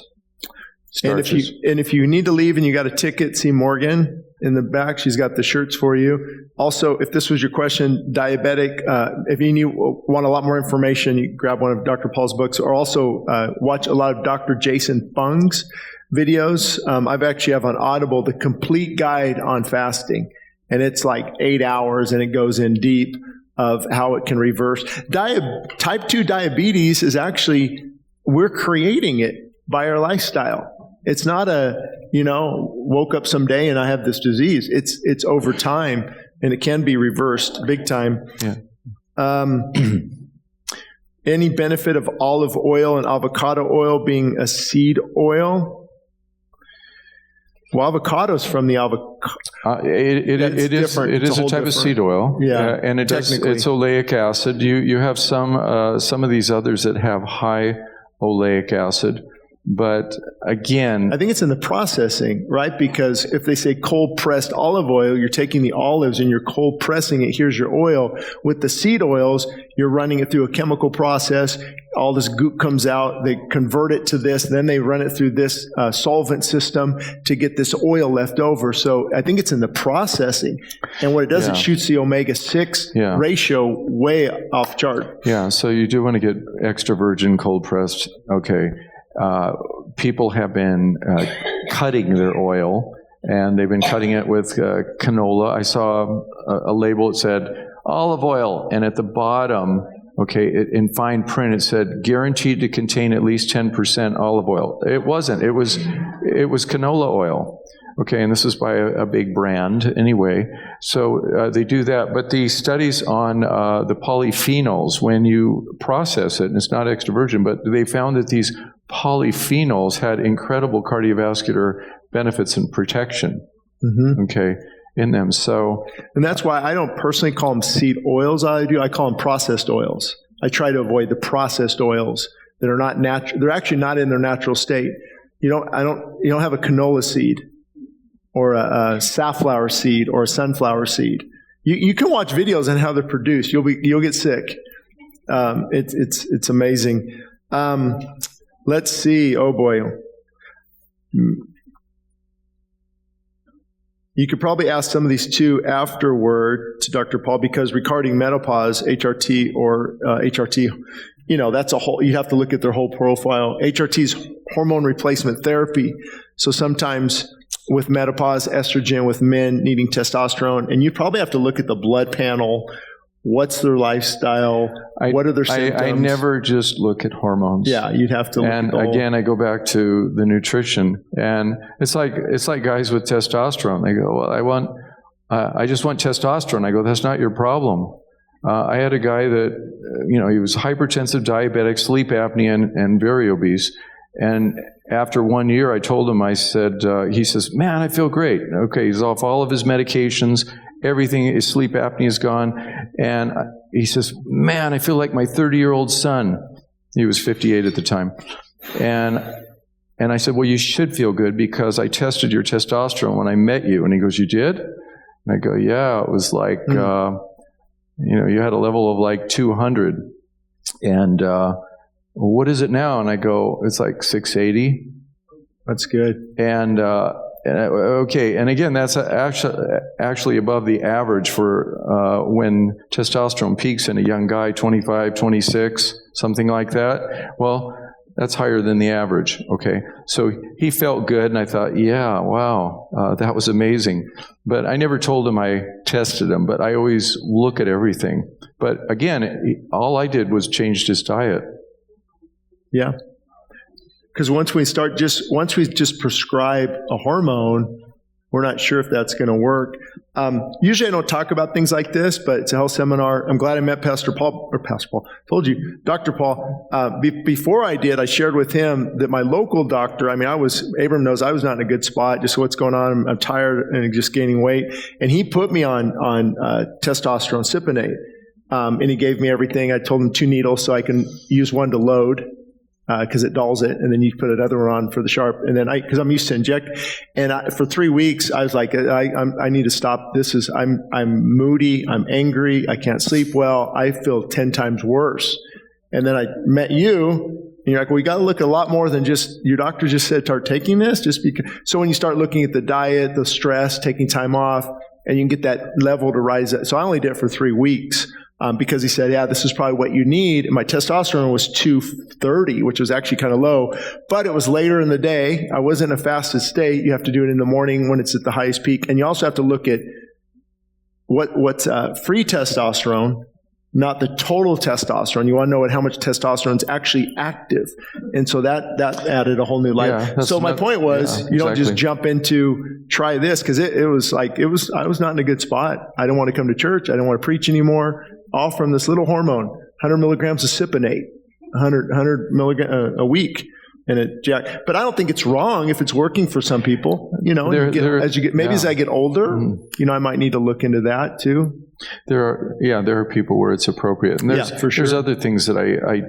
Starches. And if you need to leave and you got a ticket, see Morgan in the back. She's got the shirts for you. Also, if this was your question, diabetic, if you want a lot more information, you grab one of Dr. Paul's books, or also watch a lot of Dr. Jason Fung's videos. I've actually have on Audible the complete guide on fasting, and it's like 8 hours, and it goes in deep of how it can reverse. Type 2 diabetes is actually, we're creating it by our lifestyle. It's not woke up someday and I have this disease. It's over time, and it can be reversed big time. Yeah. Any benefit of olive oil and avocado oil being a seed oil? Well, avocado's from the avocado. It is a type of seed oil. Yeah, and it's oleic acid. You have some of these others that have high oleic acid. But again, I think it's in the processing, right? Because if they say cold pressed olive oil, you're taking the olives and you're cold pressing it. Here's your oil. With the seed oils, you're running it through a chemical process. All this goop comes out. They convert it to this. Then they run it through this solvent system to get this oil left over. So I think it's in the processing. And what it does, it shoots the omega-6 ratio way off chart. Yeah, so you do want to get extra virgin cold pressed. Okay. People have been cutting their oil, and they've been cutting it with canola. I saw a label that said olive oil, and at the bottom, Okay, in fine print, it said guaranteed to contain at least 10% olive oil. It wasn't. It was canola oil. Okay, and this is by a big brand anyway. So they do that. But the studies on the polyphenols, when you process it, and it's not extra virgin, but they found that these polyphenols had incredible cardiovascular benefits and protection. Okay, in them. So, and that's why I don't personally call them seed oils. I call them processed oils. I try to avoid the processed oils that are not natural. They're actually not in their natural state. You don't have a canola seed or a safflower seed or a sunflower seed. You can watch videos on how they're produced. You'll get sick. It's amazing. Let's see. Oh boy. You could probably ask some of these too afterward to Dr. Paul, because regarding menopause, HRT or HRT, that's a whole, you have to look at their whole profile. HRT's hormone replacement therapy. So sometimes with menopause, estrogen, with men needing testosterone, and you probably have to look at the blood panel. What's their lifestyle? What are their symptoms? I never just look at hormones. Yeah, you'd have to look at again, I go back to the nutrition. And it's like guys with testosterone. They go, well, I just want testosterone. I go, that's not your problem. I had a guy that, he was hypertensive, diabetic, sleep apnea, and very obese. And after 1 year, I told him, I said, he says, man, I feel great. Okay, he's off all of his medications. Everything, his sleep apnea is gone. And he says, man, I feel like my 30-year-old son. He was 58 at the time. And I said, well, you should feel good because I tested your testosterone when I met you. And he goes, you did? And I go, yeah, it was like, you had a level of like 200. And what is it now? And I go, it's like 680. That's good. And okay, and again, that's actually above the average for when testosterone peaks in a young guy, 25, 26, something like that. Well, that's higher than the average, okay? So he felt good, and I thought, yeah, wow, that was amazing. But I never told him I tested him, but I always look at everything. But again, all I did was changed his diet. Yeah. Because once we just prescribe a hormone, we're not sure if that's going to work. Usually I don't talk about things like this, but it's a health seminar. I'm glad I met Pastor Paul, told you, Dr. Paul. Before I did, I shared with him that my local doctor, Abram knows I was not in a good spot, just what's going on. I'm tired and just gaining weight. And he put me on testosterone cypionate. And he gave me everything. I told him 2 needles so I can use one to load, because it dulls it, and then you put another one on for the sharp. And then because I'm used to inject, and for 3 weeks I was like, I need to stop. I'm moody, I'm angry, I can't sleep well, I feel 10 times worse. And then I met you, and you're like, well, we got to look a lot more than just your doctor just said start taking this. Just because. So when you start looking at the diet, the stress, taking time off, and you can get that level to rise. So I only did it for 3 weeks. Because he said, yeah, this is probably what you need. And my testosterone was 230, which was actually kind of low, but it was later in the day. I wasn't in a fasted state. You have to do it in the morning when it's at the highest peak. And you also have to look at what's free testosterone, not the total testosterone. You want to know how much testosterone is actually active. And so that added a whole new life. Yeah, so my point was, you don't just jump into try this, because I was not in a good spot. I don't want to come to church. I don't want to preach anymore. All from this little hormone, 100 milligrams of cypionate, 100 milligrams a week, and But I don't think it's wrong if it's working for some people. As I get older, I might need to look into that too. There are people where it's appropriate, and there's other things that I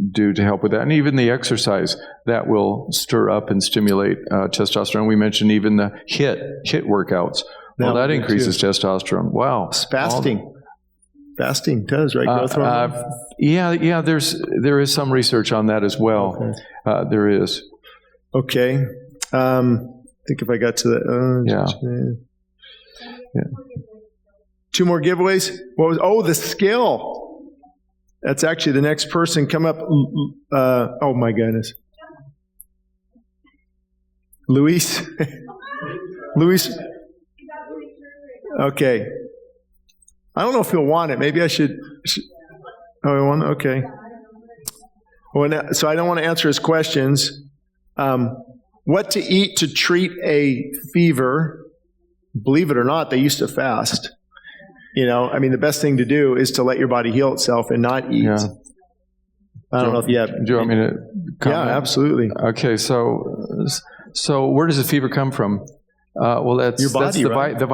do to help with that, and even the exercise that will stir up and stimulate testosterone. We mentioned even the HIIT workouts. Well, that increases testosterone. Wow, Fasting does, right? Growth hormone? Yeah. There is some research on that as well. Okay. There is. Okay. I think if I got to that. Yeah. 2 more giveaways. The skill. That's actually the next person come up. Oh my goodness. Luis. Okay. I don't know if he'll want it. Maybe I should. Oh, one? Okay. Well, so I don't want to answer his questions. What to eat to treat a fever? Believe it or not, they used to fast. I mean, the best thing to do is to let your body heal itself and not eat. Yeah. I don't know if you have. Do you want me to comment? Yeah, absolutely. Okay, so where does the fever come from? Well, that's your body, that's right? The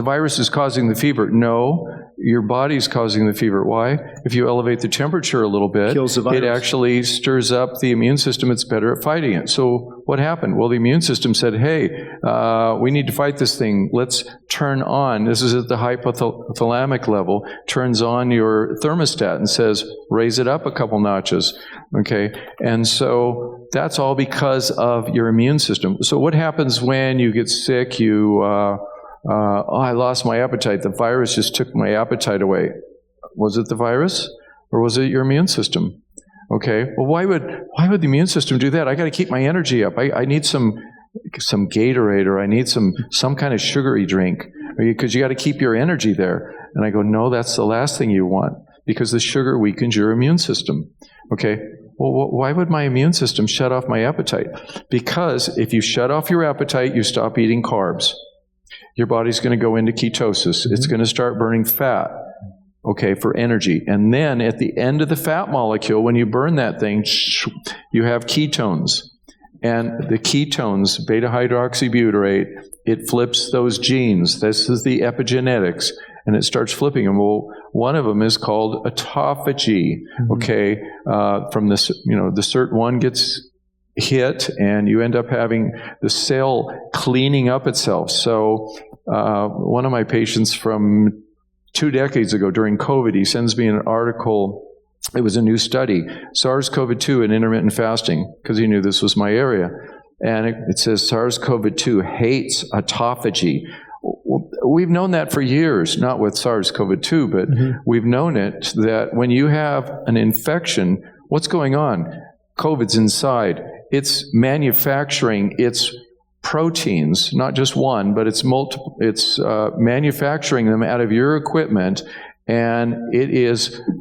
virus is causing the fever. No, your body's causing the fever. Why? If you elevate the temperature a little bit, kills the virus. It actually stirs up the immune system. It's better at fighting it. So what happened? Well, the immune system said, hey, we need to fight this thing. Let's turn on, this is at the hypothalamic level, turns on your thermostat and says, raise it up a couple notches. Okay? And so that's all because of your immune system. So what happens when you get sick? I lost my appetite. The virus just took my appetite away. Was it the virus or was it your immune system? Okay. Well, why would the immune system do that? I got to keep my energy up. I need some Gatorade, or I need some kind of sugary drink, because you got to keep your energy there. And I go, no, that's the last thing you want, because the sugar weakens your immune system. Okay. Well, why would my immune system shut off my appetite? Because if you shut off your appetite, you stop eating carbs. Your body's going to go into ketosis. It's going to start burning fat, okay, for energy. And then at the end of the fat molecule, when you burn that thing, you have ketones. And the ketones, beta-hydroxybutyrate, it flips those genes. This is the epigenetics. And it starts flipping them. Well, one of them is called autophagy, okay? From this, the SIRT1 gets hit, and you end up having the cell cleaning up itself. So one of my patients from 2 decades ago during COVID, he sends me an article. It was a new study, SARS-CoV-2 and intermittent fasting, because he knew this was my area. And it says SARS-CoV-2 hates autophagy. We've known that for years, not with SARS-CoV-2, but we've known it, that when you have an infection, what's going on? COVID's inside. It's manufacturing its proteins, not just one, but it's multiple. It's manufacturing them out of your equipment, and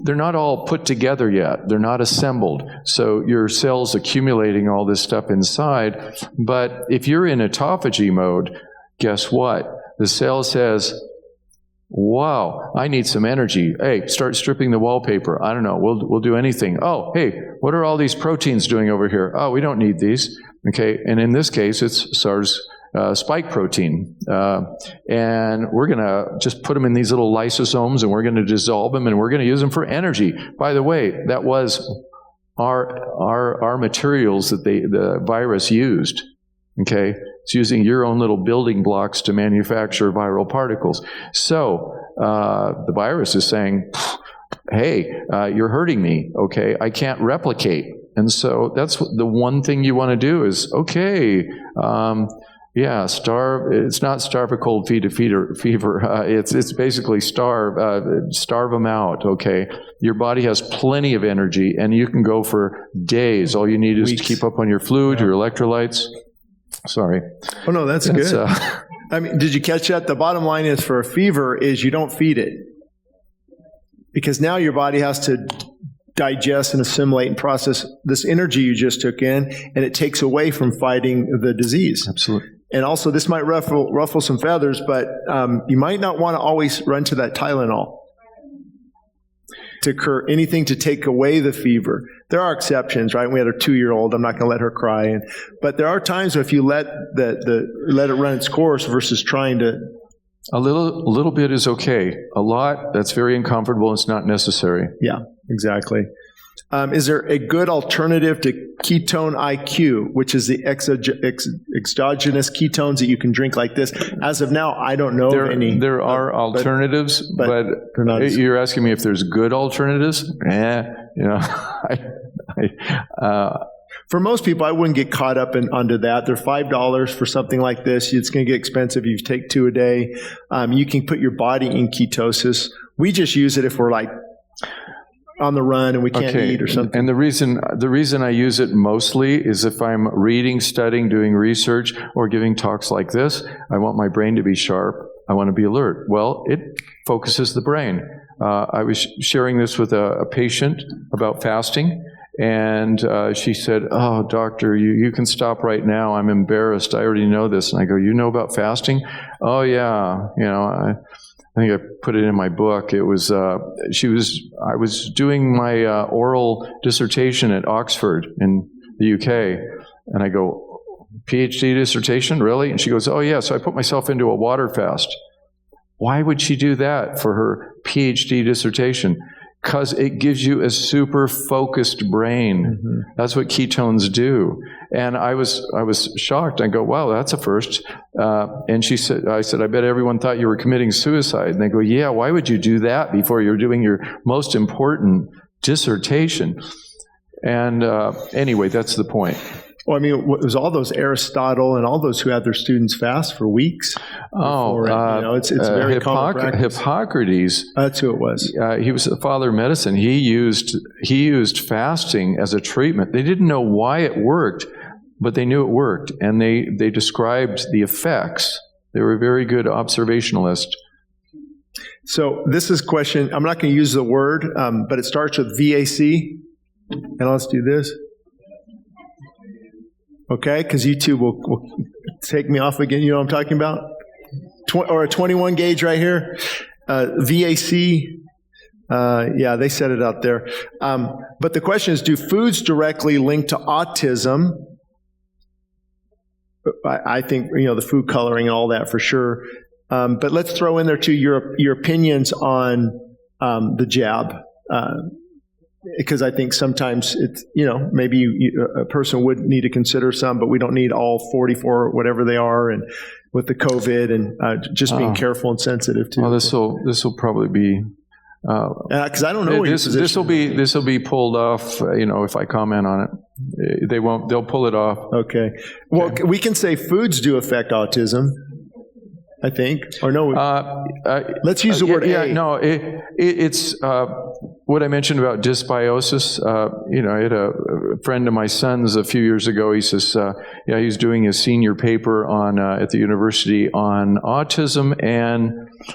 they're not all put together yet. They're not assembled. So your cell's accumulating all this stuff inside. But if you're in autophagy mode, guess what? The cell says, wow, I need some energy. Hey, start stripping the wallpaper. I don't know. We'll do anything. Oh, hey, what are all these proteins doing over here? Oh, we don't need these. Okay, and in this case, it's SARS spike protein. And we're going to just put them in these little lysosomes, and we're going to dissolve them, and we're going to use them for energy. By the way, that was our materials that the virus used. Okay, it's using your own little building blocks to manufacture viral particles. So the virus is saying, hey, you're hurting me, okay? I can't replicate. And so that's the one thing you want to do is, okay, starve. It's not starve a cold, feed a fever. It's basically starve them out, okay? Your body has plenty of energy, and you can go for days. All you need is to keep up on your fluid, your electrolytes. Sorry. Oh, no, that's good. I mean, did you catch that? The bottom line is, for a fever, is you don't feed it. Because now your body has to digest and assimilate and process this energy you just took in, and it takes away from fighting the disease. Absolutely. And also, this might ruffle some feathers, but you might not want to always run to that Tylenol to cure anything to take away the fever. There are exceptions, right? We had a 2-year-old. I'm not going to let her cry. But there are times if you let let it run its course versus trying to. A little bit is okay. A lot, that's very uncomfortable. It's not necessary. Yeah, exactly. Is there a good alternative to ketone IQ, which is the exogenous ketones that you can drink like this? As of now, I don't know of any. There are alternatives, but you're asking me if there's good alternatives? For most people, I wouldn't get caught up onto that. They're $5 for something like this. It's going to get expensive if you take 2 a day. You can put your body in ketosis. We just use it if we're like on the run and we can't eat or something. And the reason I use it mostly is if I'm reading, studying, doing research, or giving talks like this, I want my brain to be sharp. I want to be alert. Well, it focuses the brain. I was sharing this with a patient about fasting, and she said, "Oh, doctor, you can stop right now. I'm embarrassed. I already know this." And I go, "You know about fasting?" "Oh, yeah. I think I put it in my book. It was, I was doing my oral dissertation at Oxford in the UK, and I go, PhD dissertation, really? And she goes, "Oh, yeah, so I put myself into a water fast." Why would she do that for her PhD dissertation? Because it gives you a super focused brain. Mm-hmm. That's what ketones do. And I was shocked. I go, "Wow, that's a first." And I said, "I bet everyone thought you were committing suicide." And they go, "Yeah, why would you do that before you're doing your most important dissertation?" And anyway, that's the point. Well, I mean, it was all those Aristotle and all those who had their students fast for weeks. It's very common practice. Hippocrates. That's who it was. He was the father of medicine. He used fasting as a treatment. They didn't know why it worked, but they knew it worked, and they described the effects. They were very good observationalists. So this is a question. I'm not going to use the word, but it starts with VAC. And let's do this. Okay, because YouTube will take me off again. You know what I'm talking about? Or a 21 gauge right here. VAC. They said it out there. But the question is, do foods directly link to autism? I think, the food coloring and all that for sure. But let's throw in there, too, your opinions on the jab. Because I think sometimes it's, maybe a person would need to consider some, but we don't need all 44, whatever they are, and with the COVID and just being careful and sensitive to. Well, this will probably be. Because I don't know. This will be pulled off. If I comment on it, they won't. They'll pull it off. Okay. Well, we can say foods do affect autism, I think, or no? Let's use the word A. No, it's what I mentioned about dysbiosis. I had a friend of my son's a few years ago. He says, he's doing his senior paper on at the university on autism and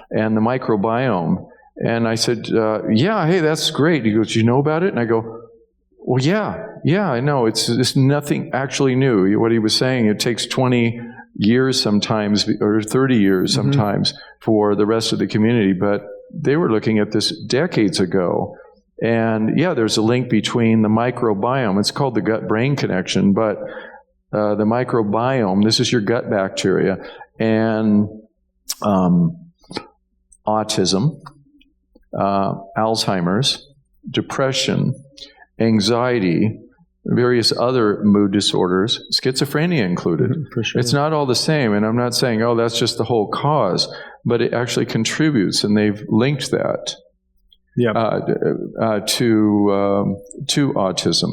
the microbiome. And I said, hey, that's great. He goes, "You know about it?" And I go, "Well, yeah, I know. It's nothing actually new." What he was saying, it takes 20 years sometimes, or 30 years sometimes, for the rest of the community. But they were looking at this decades ago. And there's a link between the microbiome. It's called the gut-brain connection, but the microbiome, this is your gut bacteria, and autism, Alzheimer's, depression, anxiety, various other mood disorders, schizophrenia included. For sure. It's not all the same, and I'm not saying, that's just the whole cause, but it actually contributes, and they've linked that to autism.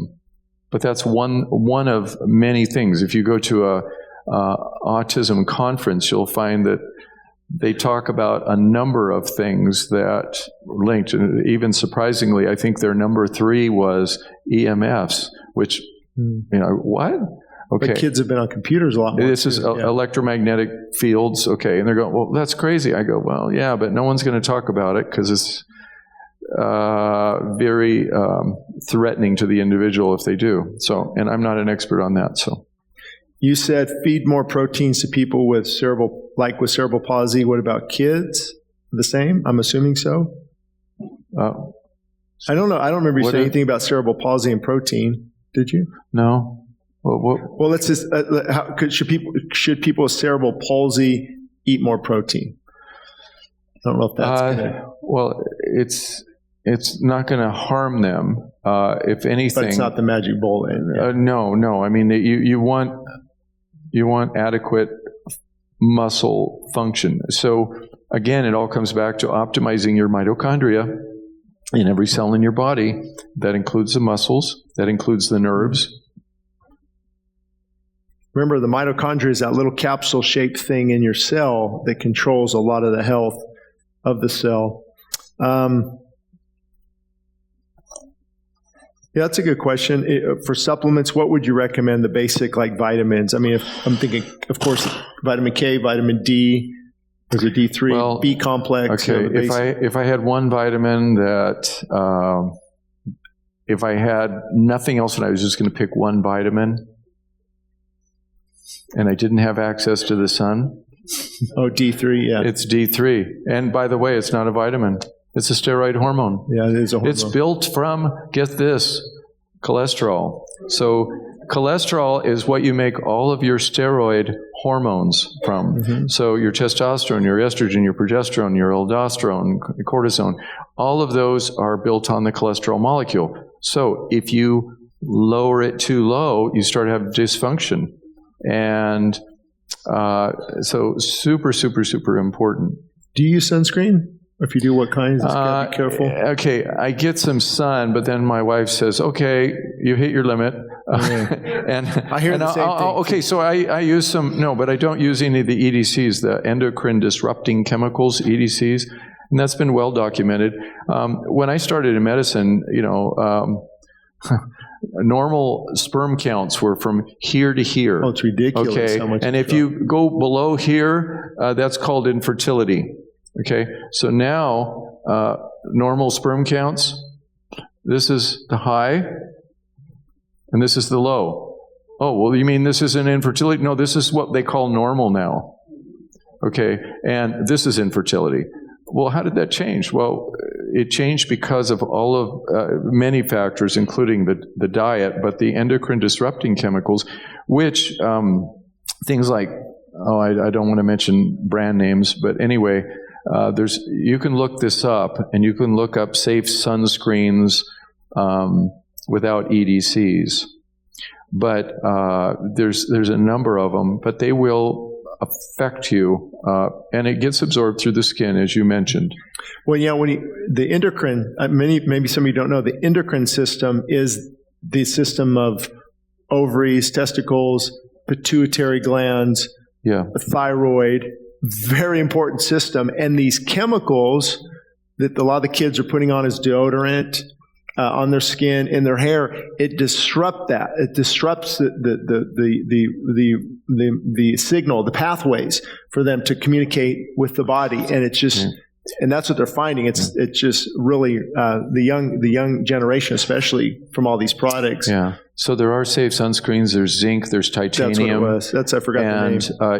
But that's one of many things. If you go to a autism conference, you'll find that they talk about a number of things that linked. And even surprisingly, I think their number 3 was EMFs, which, what? Okay. But kids have been on computers a lot more. This is electromagnetic fields. Okay. And they're going, "Well, that's crazy." I go, "Well, yeah, but no one's going to talk about it because it's very threatening to the individual if they do." So, and I'm not an expert on that, so. You said feed more proteins to people with cerebral palsy. What about kids? The same? I'm assuming so. I don't know. I don't remember you saying anything about cerebral palsy and protein. Did you? No. Well, let's just. Should people with cerebral palsy eat more protein? I don't know if that's good. Well, it's not going to harm them. If anything, but it's not the magic bullet. No. I mean, you want adequate muscle function. So again, it all comes back to optimizing your mitochondria in every cell in your body. That includes the muscles. That includes the nerves. Remember, the mitochondria is that little capsule-shaped thing in your cell that controls a lot of the health of the cell. That's a good question. For supplements, what would you recommend? The basic, like vitamins. I mean, if I'm thinking, of course, vitamin K, vitamin D, Is it D3, Well, B complex? Okay, if I had one vitamin that, if I had nothing else and I was just going to pick one vitamin, and I didn't have access to the sun, Oh, D3, yeah. it's D3. And by the way, it's not a vitamin. It's a steroid hormone. Yeah, it is a hormone. It's built from, get this, cholesterol. So cholesterol is what you make all of your steroid hormones from. Mm-hmm. So your testosterone, your estrogen, your progesterone, your aldosterone, cortisone, all of those are built on the cholesterol molecule. So if you lower it too low, you start to have dysfunction. And so super, super, super important. Do you use sunscreen? If you do, what kinds? Gotta be careful. Okay, I get some sun, but then my wife says, "Okay, you hit your limit." And I hear the same thing. Okay, so I use some. No, but I don't use any of the EDCs, the endocrine disrupting chemicals, EDCs, and that's been well documented. When I started in medicine, normal sperm counts were from here to here. Oh, it's ridiculous. Okay, how much and if you go below here, that's called infertility. Okay, so now normal sperm counts, this is the high, and this is the low. Oh, well, you mean this isn't infertility? No, this is what they call normal now. Okay, and this is infertility. Well, how did that change? Well, it changed because of all of many factors, including the diet, but the endocrine disrupting chemicals, which things like, I don't want to mention brand names, but anyway, you can look this up, and you can look up safe sunscreens without EDCs. But there's a number of them, but they will affect you, and it gets absorbed through the skin, as you mentioned. Well, yeah, the endocrine, maybe some of you don't know, the endocrine system is the system of ovaries, testicles, pituitary glands, the thyroid, very important system. And these chemicals that a lot of the kids are putting on as deodorant, on their skin, in their hair, it disrupts that. It disrupts the signal, the pathways for them to communicate with the body, and it's just, and that's what they're finding. It's just really the young generation, especially from all these products. Yeah. So there are safe sunscreens. There's zinc. There's titanium. That's what it was. I forgot the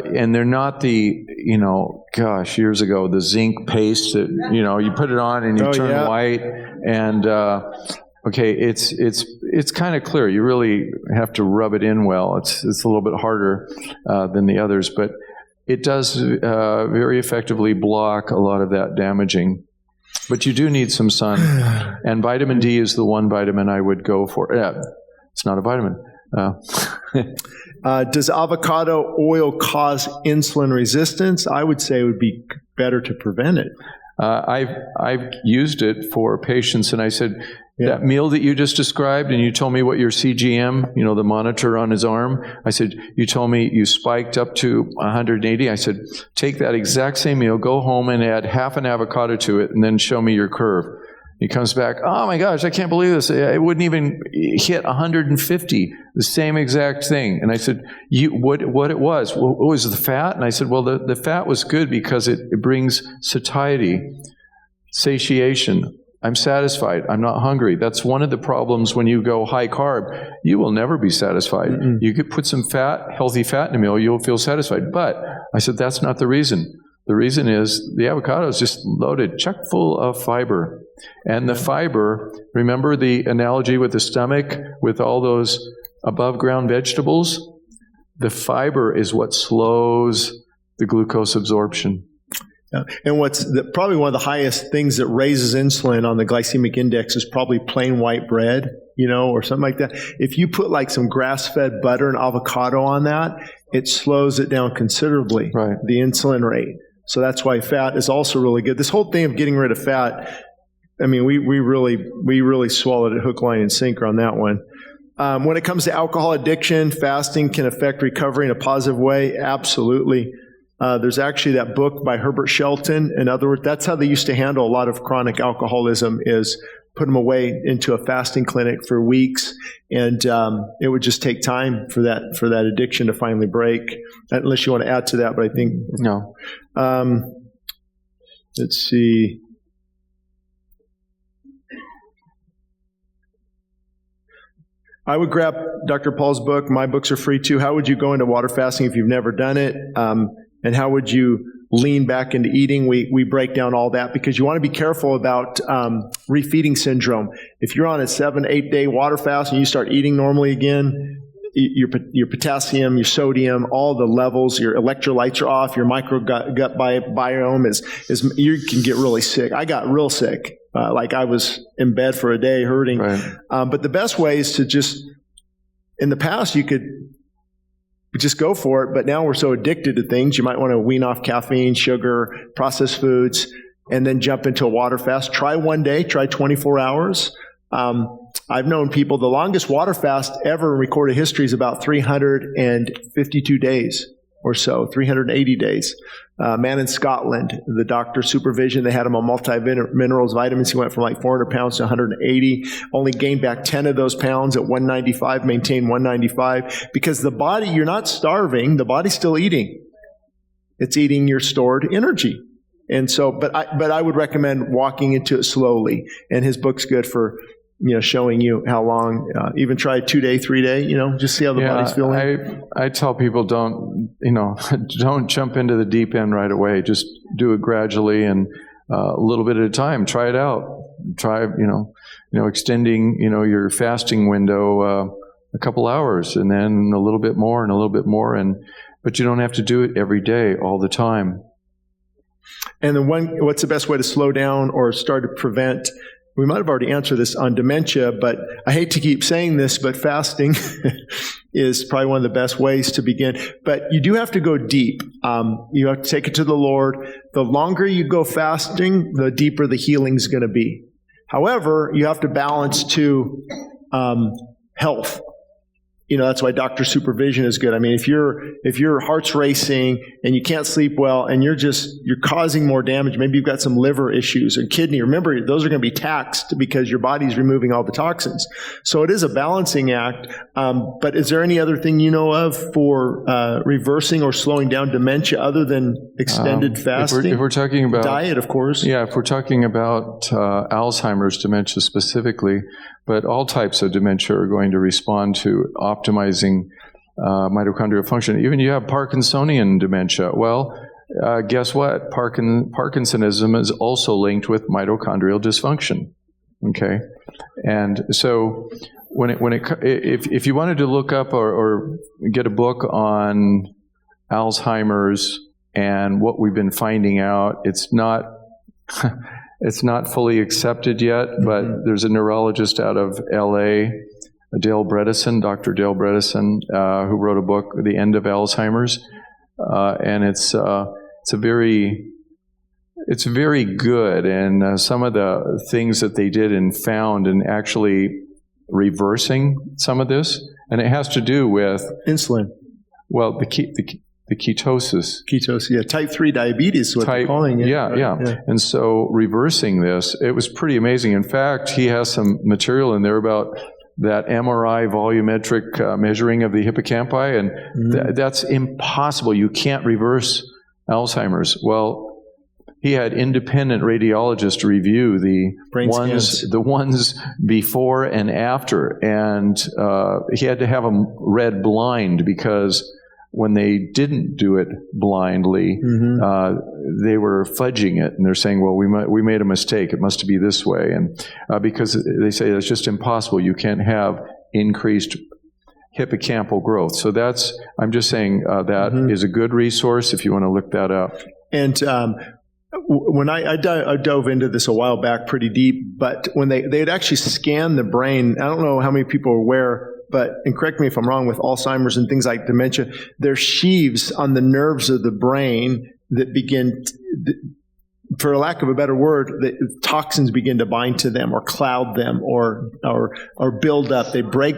name. And they're not the years ago, the zinc paste that you put it on and you turn white. And okay, it's kind of clear. You really have to rub it in well. It's a little bit harder than the others, but it does very effectively block a lot of that damaging. But you do need some sun, and vitamin D is the one vitamin I would go for. It's not a vitamin. Does avocado oil cause insulin resistance? I would say it would be better to prevent it. I've used it for patients, and I said, that meal that you just described, and you told me what your CGM, the monitor on his arm, I said, you told me you spiked up to 180. I said, take that exact same meal, go home and add half an avocado to it, and then show me your curve. He comes back, oh my gosh, I can't believe this. It wouldn't even hit 150, the same exact thing. And I said, what it was? Well, it was the fat? And I said, well, the fat was good because it brings satiety, satiation. I'm satisfied. I'm not hungry. That's one of the problems when you go high carb. You will never be satisfied. Mm-mm. You could put some healthy fat in a meal, you'll feel satisfied. But I said, that's not the reason. The reason is the avocado is just loaded, chock full of fiber. And the fiber, remember the analogy with the stomach, with all those above ground vegetables? The fiber is what slows the glucose absorption. Yeah. And probably one of the highest things that raises insulin on the glycemic index is probably plain white bread, or something like that. If you put like some grass-fed butter and avocado on that, it slows it down considerably, right, the insulin rate. So that's why fat is also really good. This whole thing of getting rid of fat, I mean, we really swallowed it hook, line, and sinker on that one. When it comes to alcohol addiction, fasting can affect recovery in a positive way. Absolutely. There's actually that book by Herbert Shelton. In other words, that's how they used to handle a lot of chronic alcoholism, is put them away into a fasting clinic for weeks, and it would just take time for that addiction to finally break. Unless you want to add to that, but I think No. Let's see. I would grab Dr. Paul's book. My books are free too. How would you go into water fasting if you've never done it? And how would you lean back into eating? We break down all that because you want to be careful about refeeding syndrome. If you're on a 7-8 day water fast and you start eating normally again, your potassium, your sodium, all the levels, your electrolytes are off, your microgut biome is you can get really sick. I got real sick. Like I was in bed for a day hurting. Right. But the best way is to just, in the past, you could just go for it. But now we're so addicted to things, you might want to wean off caffeine, sugar, processed foods, and then jump into a water fast. Try one day, try 24 hours. I've known people, the longest water fast ever in recorded history is about 352 days or so, 380 days. Man in Scotland, the doctor's supervision, they had him on multi-minerals, vitamins. He went from like 400 pounds to 180, only gained back 10 of those pounds at 195, maintained 195. Because the body, you're not starving, the body's still eating. It's eating your stored energy. And so, but I would recommend walking into it slowly. And his book's good for, showing you how long. Even try 2 day, 3 day. Just see how the body's feeling. I tell people don't jump into the deep end right away. Just do it gradually and a little bit at a time. Try it out. Try extending your fasting window a couple hours, and then a little bit more and a little bit more, but you don't have to do it every day all the time. And then what's the best way to slow down or start to prevent? We might have already answered this on dementia, but I hate to keep saying this, but fasting is probably one of the best ways to begin. But you do have to go deep. You have to take it to the Lord. The longer you go fasting, the deeper the healing's going to be. However, you have to balance to health. That's why doctor supervision is good. I mean, if your heart's racing and you can't sleep well and you're causing more damage, maybe you've got some liver issues or kidney, remember, those are going to be taxed because your body's removing all the toxins. So it is a balancing act. But is there any other thing you know of for reversing or slowing down dementia other than extended fasting? If we're talking about diet, of course. Yeah, if we're talking about Alzheimer's dementia specifically, but all types of dementia are going to respond to optimizing mitochondrial function. Even you have Parkinsonian dementia. Well, guess what? Parkinsonism is also linked with mitochondrial dysfunction. Okay, and so if you wanted to look up or get a book on Alzheimer's and what we've been finding out, it's not. It's not fully accepted yet, but there's a neurologist out of L.A., Dale Bredesen, Dr. Dale Bredesen, who wrote a book, The End of Alzheimer's, and it's very good. And some of the things that they did and found in actually reversing some of this, and it has to do with insulin. Well, the ketosis. Ketosis, yeah. Type 3 diabetes is what they're calling it. Yeah. And so reversing this, it was pretty amazing. In fact, he has some material in there about that MRI volumetric measuring of the hippocampi, and that's impossible. You can't reverse Alzheimer's. Well, he had independent radiologists review the ones before and after, and he had to have them read blind because when they didn't do it blindly, they were fudging it, and they're saying, well, we made a mistake. It must be this way. And because they say it's just impossible. You can't have increased hippocampal growth. So I'm just saying that is a good resource if you want to look that up. And when I dove into this a while back pretty deep, but when they'd actually scan the brain, I don't know how many people are aware, and correct me if I'm wrong, with Alzheimer's and things like dementia, there's sheaves on the nerves of the brain that begin, for lack of a better word, the toxins begin to bind to them or cloud them or build up. They break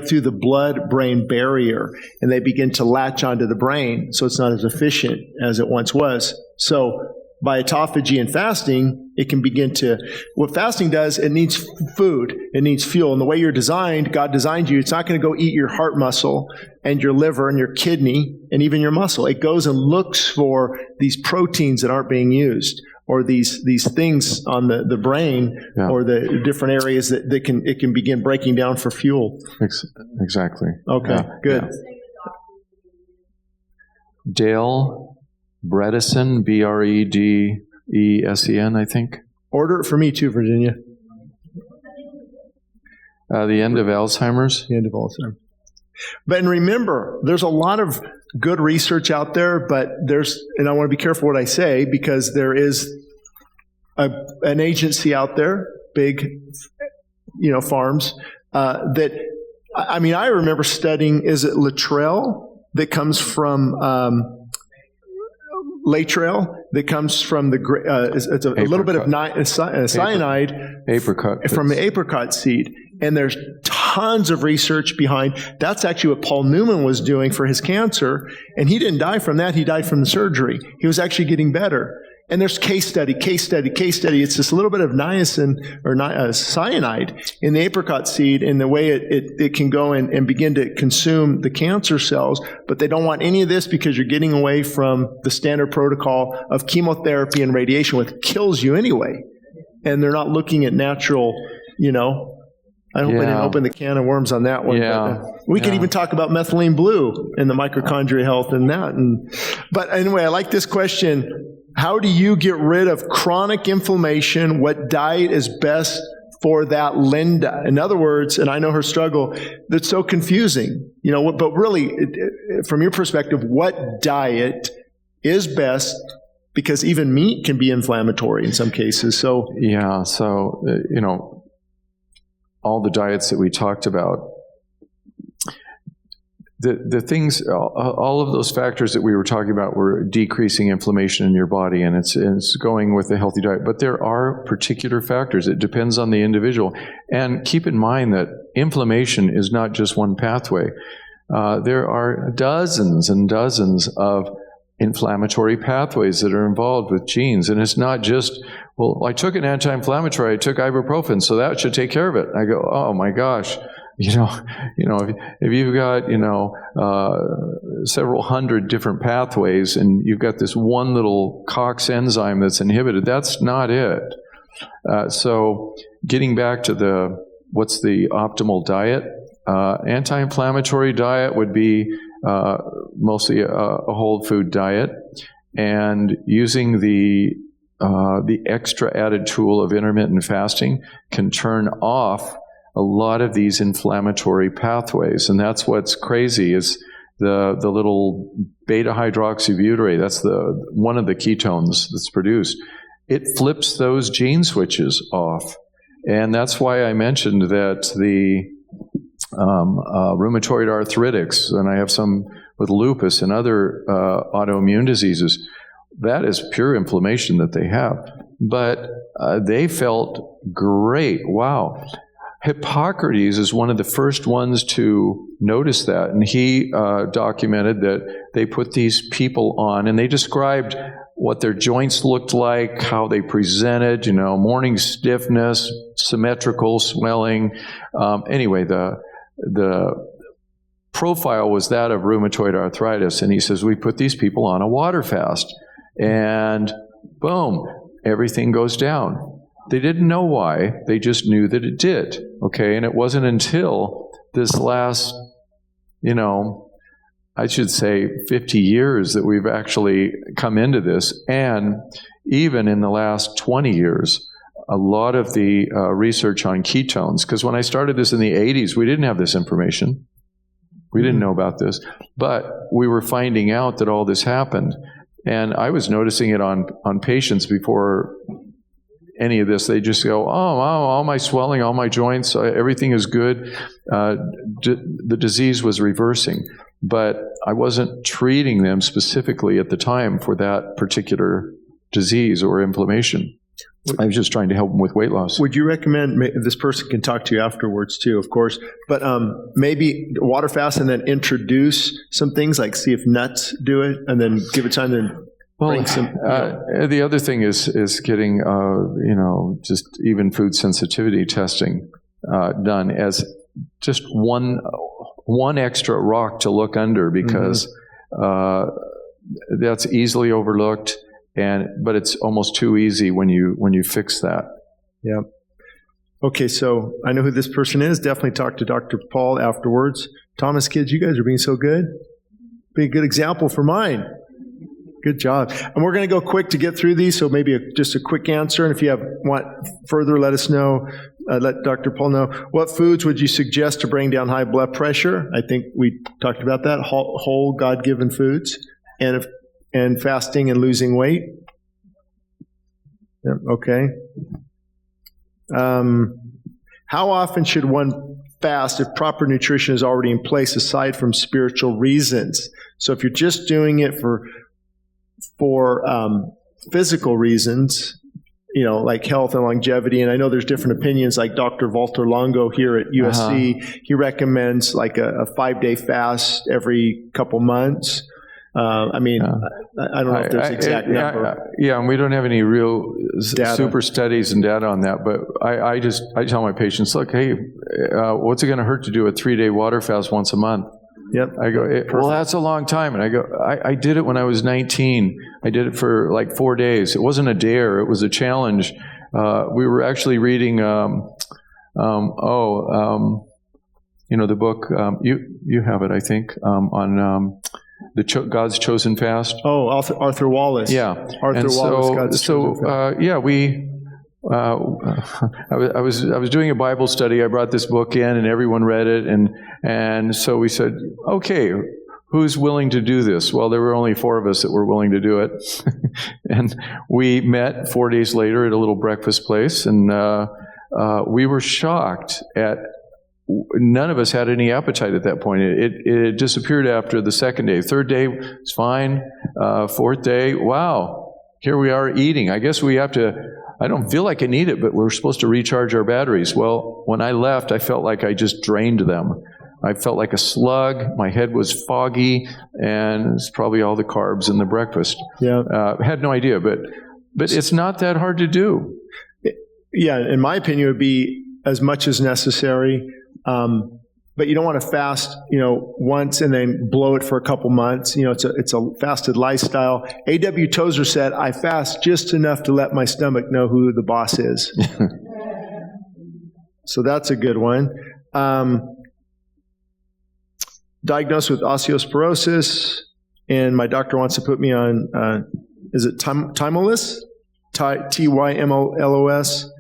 through the blood-brain barrier and they begin to latch onto the brain, so it's not as efficient as it once was. So by autophagy and fasting, it can begin to, what fasting does, it needs food, it needs fuel. And the way you're designed, God designed you, it's not going to go eat your heart muscle and your liver and your kidney and even your muscle. It goes and looks for these proteins that aren't being used, or these things on the brain, or the different areas that it can begin breaking down for fuel. Exactly. Okay, good. Yeah. Dale Bredesen, Bredesen, I think. Order it for me too, Virginia. The end of Alzheimer's. The end of Alzheimer's. But and remember, there's a lot of good research out there, but and I want to be careful what I say, because there is an agency out there, big, farms, that, I mean, I remember studying, is it Latrell that comes from, Latrell that comes from it's a little bit of cyanide apricot from the apricot seed. And there's tons of research behind. That's actually what Paul Newman was doing for his cancer. And he didn't die from that. He died from the surgery. He was actually getting better. And there's case study. It's this little bit of niacin or cyanide in the apricot seed, and the way it can go and begin to consume the cancer cells. But they don't want any of this, because you're getting away from the standard protocol of chemotherapy and radiation, which kills you anyway. And they're not looking at natural, I hope I didn't open the can of worms on that one. Yeah. But, we could even talk about methylene blue and the mitochondria health and that. But anyway, I like this question. How do you get rid of chronic inflammation? What diet is best for that Linda? In other words, and I know her struggle, that's so confusing, but really, from your perspective, what diet is best? Because even meat can be inflammatory in some cases. So all the diets that we talked about, the things, all of those factors that we were talking about were decreasing inflammation in your body, and it's going with a healthy diet. But there are particular factors. It depends on the individual. And keep in mind that inflammation is not just one pathway. There are dozens and dozens of inflammatory pathways that are involved with genes. And it's not just, well, I took an anti-inflammatory, I took ibuprofen, so that should take care of it. I go, oh my gosh. If you've got, several hundred different pathways, and you've got this one little COX enzyme that's inhibited, that's not it. So getting back to what's the optimal diet? Anti-inflammatory diet would be mostly a whole food diet, and using the extra added tool of intermittent fasting can turn off a lot of these inflammatory pathways. And that's what's crazy, is the little beta-hydroxybutyrate, that's one of the ketones that's produced. It flips those gene switches off. And that's why I mentioned that the rheumatoid arthritis, and I have some with lupus and other autoimmune diseases, that is pure inflammation that they have. But they felt great. Wow. Hippocrates is one of the first ones to notice that, and he documented that they put these people on, and they described what their joints looked like, how they presented, morning stiffness, symmetrical swelling. Anyway, the profile was that of rheumatoid arthritis, and he says, we put these people on a water fast, and boom, everything goes down. They didn't know why, they just knew that it did, okay? And it wasn't until this last, I should say 50 years that we've actually come into this. And even in the last 20 years, a lot of the research on ketones, because when I started this in the 80s, we didn't have this information. We didn't know about this. But we were finding out that all this happened. And I was noticing it on patients before any of this. They just go, all my swelling, all my joints, everything is good. The disease was reversing, but I wasn't treating them specifically at the time for that particular disease or inflammation. I was just trying to help them with weight loss. Would you recommend, this person can talk to you afterwards too, of course, but maybe water fast and then introduce some things, like see if nuts do it, and then give it time to Well, bring some, the other thing is getting, just even food sensitivity testing done as just one extra rock to look under, because that's easily overlooked, but it's almost too easy when you fix that. Yeah. Okay, so I know who this person is. Definitely talk to Dr. Paul afterwards. Thomas kids, you guys are being so good. Be a good example for mine. Good job. And we're going to go quick to get through these, so maybe just a quick answer. And if you want further, let us know. Let Dr. Paul know. What foods would you suggest to bring down high blood pressure? I think we talked about that. Whole God-given foods, and fasting and losing weight. Yep, okay. How often should one fast if proper nutrition is already in place, aside from spiritual reasons? So if you're just doing it for physical reasons, like health and longevity, and I know there's different opinions, like Dr. Walter Longo here at USC, he recommends like a 5-day fast every couple months. I don't know if there's an exact number. Yeah, and we don't have any real super studies and data on that, but I tell my patients, look, hey, what's it going to hurt to do a 3-day water fast once a month? Yep. I go, well, that's a long time. And I go, I did it when I was 19. I did it for like 4 days. It wasn't a dare. It was a challenge. We were actually reading, the book, you have it, I think, on God's Chosen Fast. Oh, Arthur Wallace. Yeah. Arthur Wallace, God's Chosen Fast. I was doing a Bible study. I brought this book in, and everyone read it, and so we said, okay, who's willing to do this? Well, there were only 4 of us that were willing to do it, and we met 4 days later at a little breakfast place, and we were shocked at. None of us had any appetite at that point. It disappeared after the 2nd day. 3rd day was fine. 4th day, wow, here we are eating. I guess we have to. I don't feel like I need it, but we're supposed to recharge our batteries. Well, when I left, I felt like I just drained them. I felt like a slug. My head was foggy, and it's probably all the carbs in the breakfast. Yeah, had no idea, but it's not that hard to do. Yeah, in my opinion, it would be as much as necessary. But you don't want to fast, once and then blow it for a couple months. It's a fasted lifestyle. A.W. Tozer said, I fast just enough to let my stomach know who the boss is. So that's a good one. Diagnosed with osteoporosis, and my doctor wants to put me on, is it Tymolus? T-Y-M-O-L-O-S.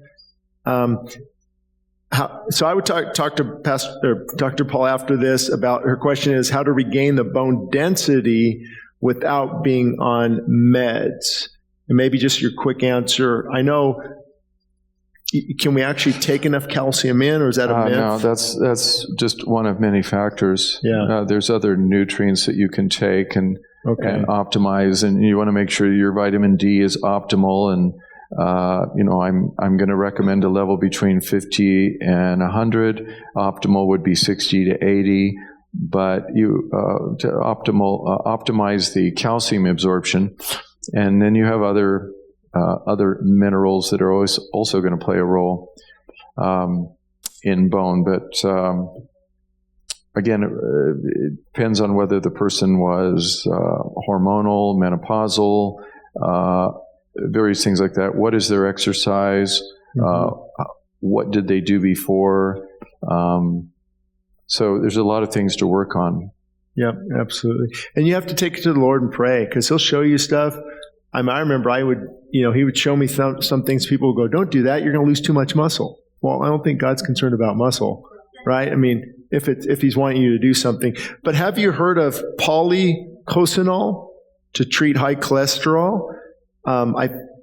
So I would talk to Dr. Paul after this about, her question is how to regain the bone density without being on meds. And maybe just your quick answer. I know, can we actually take enough calcium in, or is that a myth? No, that's just one of many factors. Yeah. There's other nutrients that you can take and optimize, and you want to make sure your vitamin D is optimal. And I'm going to recommend a level between 50 and 100. Optimal would be 60 to 80. But you to optimize the calcium absorption, and then you have other minerals that are also going to play a role in bone. But again, it depends on whether the person was hormonal, menopausal. Various things like that. What is their exercise? What did they do before? So there's a lot of things to work on. Yeah, absolutely. And you have to take it to the Lord and pray, because He'll show you stuff. I remember He would show me some things. People would go, don't do that. You're going to lose too much muscle. Well, I don't think God's concerned about muscle, right? If He's wanting you to do something. But have you heard of polycosanol to treat high cholesterol?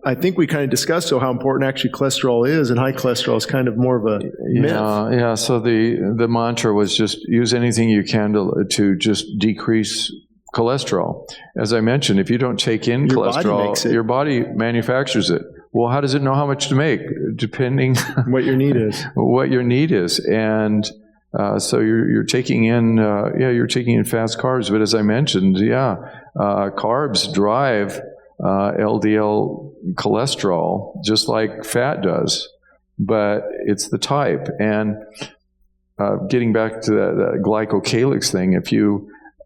I think we kind of discussed how important actually cholesterol is, and high cholesterol is kind of more of a myth. Yeah. So the mantra was just use anything you can to just decrease cholesterol. As I mentioned, if you don't take in cholesterol, your body manufactures it. Well, how does it know how much to make? Depending what your need is. What your need is, and so you're taking in fast carbs. But as I mentioned, carbs drive LDL cholesterol, just like fat does, but it's the type. And getting back to the glycocalyx thing,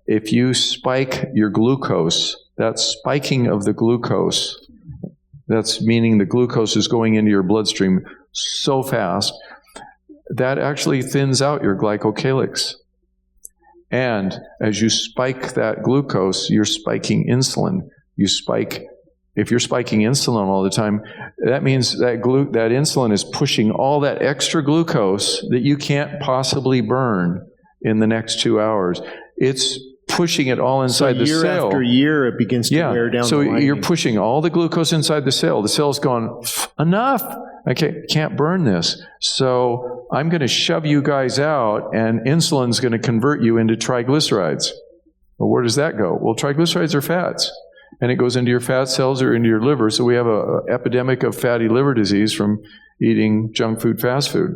if you spike your glucose, that spiking of the glucose, that's meaning the glucose is going into your bloodstream so fast, that actually thins out your glycocalyx. And as you spike that glucose, you're spiking insulin. If you're spiking insulin all the time, that means that insulin is pushing all that extra glucose that you can't possibly burn in the next 2 hours. It's pushing it all inside the cell. So year after year, it begins to wear down so the lining. You're pushing all the glucose inside the cell. The cell's going, enough. I can't burn this. So I'm going to shove you guys out, and insulin's going to convert you into triglycerides. Well, where does that go? Well, triglycerides are fats, and it goes into your fat cells or into your liver. So we have an epidemic of fatty liver disease from eating junk food, fast food.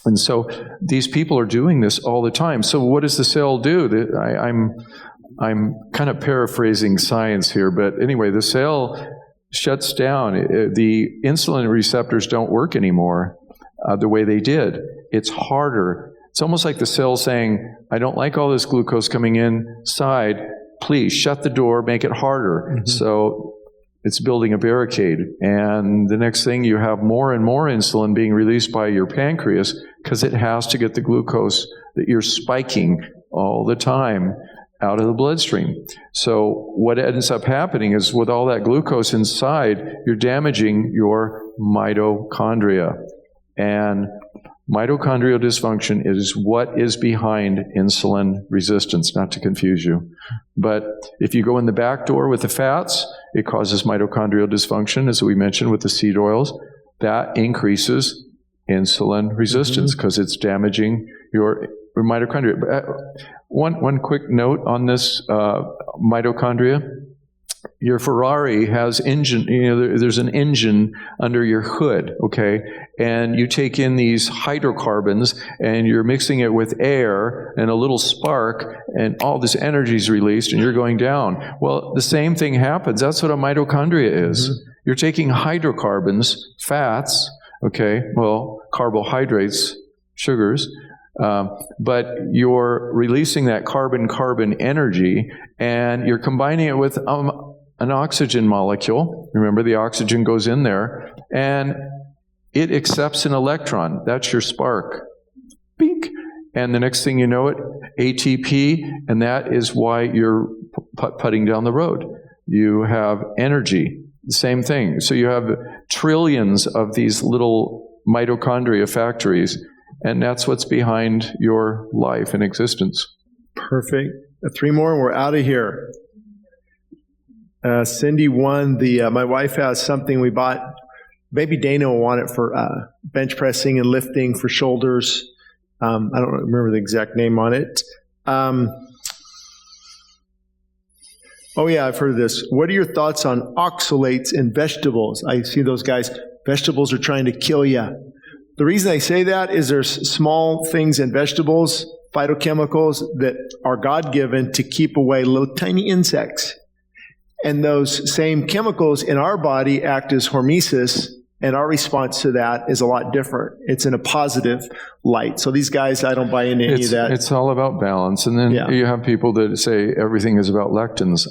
And so these people are doing this all the time. So what does the cell do? I'm kind of paraphrasing science here, but anyway, the cell shuts down. The insulin receptors don't work anymore the way they did. It's harder. It's almost like the cell saying, I don't like all this glucose coming inside. Please shut the door, make it harder. Mm-hmm. So it's building a barricade. And the next thing, you have more and more insulin being released by your pancreas because it has to get the glucose that you're spiking all the time out of the bloodstream. So what ends up happening is with all that glucose inside, you're damaging your mitochondria. And mitochondrial dysfunction is what is behind insulin resistance, not to confuse you. But if you go in the back door with the fats, it causes mitochondrial dysfunction, as we mentioned with the seed oils. That increases insulin resistance because it's damaging your mitochondria. One quick note on this mitochondria. Your Ferrari has engine, there's an engine under your hood, okay? And you take in these hydrocarbons and you're mixing it with air and a little spark and all this energy is released and you're going down. Well, the same thing happens. That's what a mitochondria is. Mm-hmm. You're taking hydrocarbons, fats, okay? Well, carbohydrates, sugars, but you're releasing that carbon-carbon energy and you're combining it with an oxygen molecule. Remember, the oxygen goes in there and it accepts an electron. That's your spark. Bink. And the next thing you know it, ATP, and that is why you're putting down the road. You have energy. The same thing. So you have trillions of these little mitochondria factories, and that's what's behind your life and existence. Perfect. 3 more and we're out of here. Cindy won my wife has something we bought. Maybe Dana will want it for bench pressing and lifting for shoulders. I don't remember the exact name on it. Oh yeah, I've heard of this. What are your thoughts on oxalates in vegetables? I see those guys, vegetables are trying to kill you. The reason I say that is there's small things in vegetables, phytochemicals, that are God-given to keep away little tiny insects. And those same chemicals in our body act as hormesis, and our response to that is a lot different. It's in a positive light. So these guys, I don't buy into any of that. It's all about balance. And then you have people that say everything is about lectins.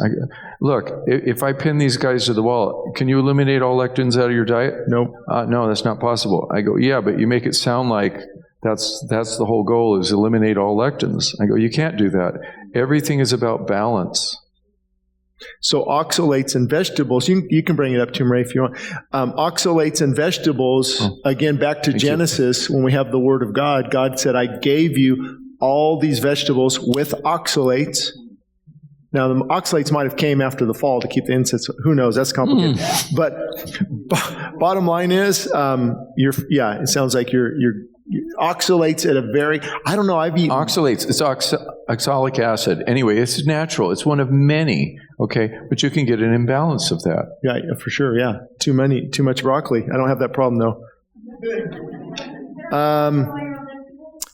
Look, if I pin these guys to the wall, can you eliminate all lectins out of your diet? Nope. No, that's not possible. I go, yeah, but you make it sound like that's the whole goal is eliminate all lectins. I go, you can't do that. Everything is about balance. So oxalates in vegetables, you can bring it up to him, Ray, if you want. Oxalates in vegetables, again, back to Genesis, when we have the Word of God, God said, I gave you all these vegetables with oxalates. Now, the oxalates might have came after the fall to keep the insects. Who knows? That's complicated. But bottom line is, it sounds like you're oxalates at a very, I don't know, I've eaten. Oxalates, it's oxalic acid. Anyway, it's natural. It's one of many, okay? But you can get an imbalance of that. Yeah, for sure, yeah. Too much broccoli. I don't have that problem, though.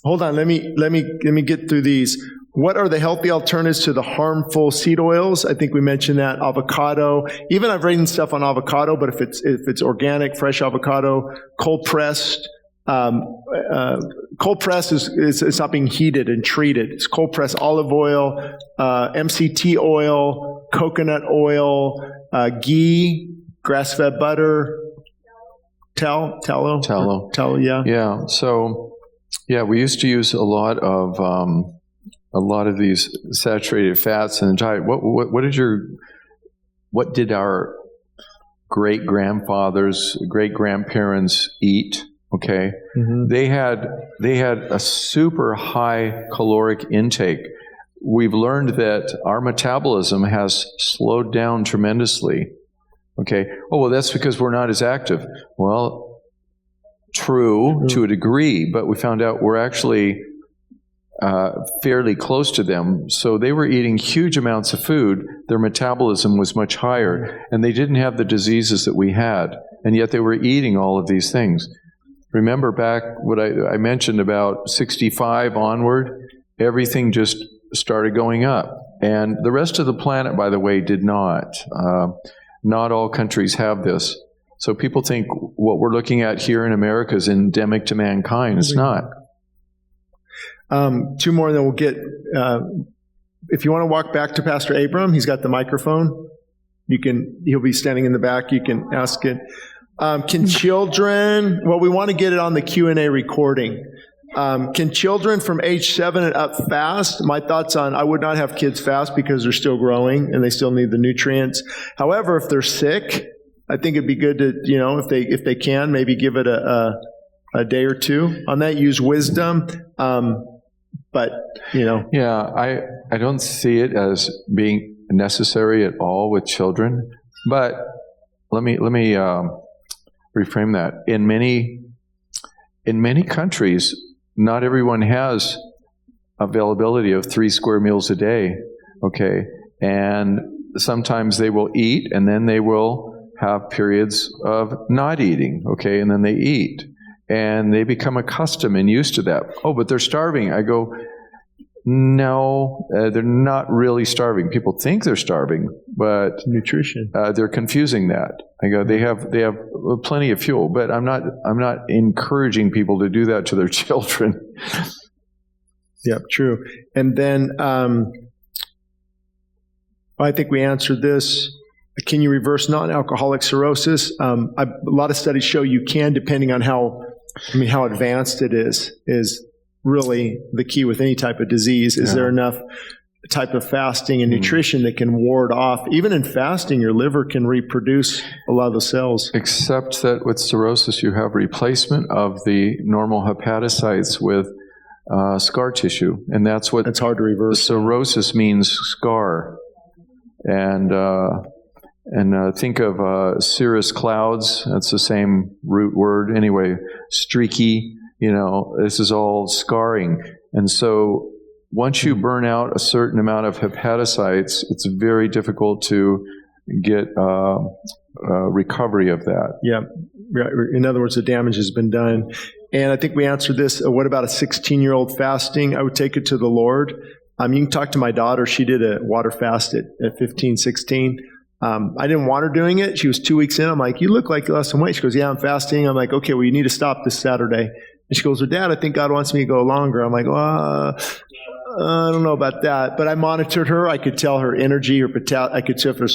Hold on, let me get through these. What are the healthy alternatives to the harmful seed oils? I think we mentioned that. Avocado. Even I've written stuff on avocado, but if it's organic, fresh avocado, cold pressed. Cold press is it's not being heated and treated. It's cold pressed olive oil, MCT oil, coconut oil, ghee, grass-fed butter, tallow, yeah. Yeah. So, yeah, we used to use a lot of these saturated fats in the diet. What did our great grandfathers, great grandparents eat? Okay, they had a super high caloric intake. We've learned that our metabolism has slowed down tremendously. Okay. Oh, well, that's because we're not as active. Well, true to a degree, but we found out we're actually fairly close to them. So they were eating huge amounts of food. Their metabolism was much higher, and they didn't have the diseases that we had, and yet they were eating all of these things. Remember back what I mentioned about 65 onward, everything just started going up. And the rest of the planet, by the way, did not. Not all countries have this. So people think what we're looking at here in America is endemic to mankind. It's not. Two more, and then we'll get, if you want to walk back to Pastor Abram, he's got the microphone. He'll be standing in the back. You can ask it. Can children, well, we want to get it on the Q&A recording. Can children from age 7 and up fast? My thoughts on, I would not have kids fast because they're still growing and they still need the nutrients. However, if they're sick, I think it'd be good to, if they can, maybe give it a day or two on that, use wisdom. But. Yeah, I don't see it as being necessary at all with children, but let me reframe that. In many countries, not everyone has availability of 3 square meals a day, okay? And sometimes they will eat, and then they will have periods of not eating, okay? And then they eat. And they become accustomed and used to that. Oh, but they're starving. I go, no, they're not really starving. People think they're starving, but nutrition. They're confusing that. I go, they have plenty of fuel, but I'm not encouraging people to do that to their children. Yep, true. And then I think we answered this. Can you reverse non-alcoholic cirrhosis? A lot of studies show you can, depending on how advanced it is really the key with any type of disease. Is there enough type of fasting and nutrition that can ward off? Even in fasting, your liver can reproduce a lot of the cells. Except that with cirrhosis, you have replacement of the normal hepatocytes with scar tissue, and that's hard to reverse. Cirrhosis means scar, and think of cirrus clouds. That's the same root word. Anyway, streaky. This is all scarring. And so once you burn out a certain amount of hepatocytes, it's very difficult to get recovery of that. Yeah. In other words, the damage has been done. And I think we answered this. What about a 16-year-old fasting? I would take it to the Lord. You can talk to my daughter. She did a water fast at 15, 16. I didn't want her doing it. She was 2 weeks in. I'm like, you look like you lost some weight. She goes, yeah, I'm fasting. I'm like, okay, well, you need to stop this Saturday. And she goes, well, Dad, I think God wants me to go longer. I'm like, I don't know about that. But I monitored her. I could tell her energy, I could tell her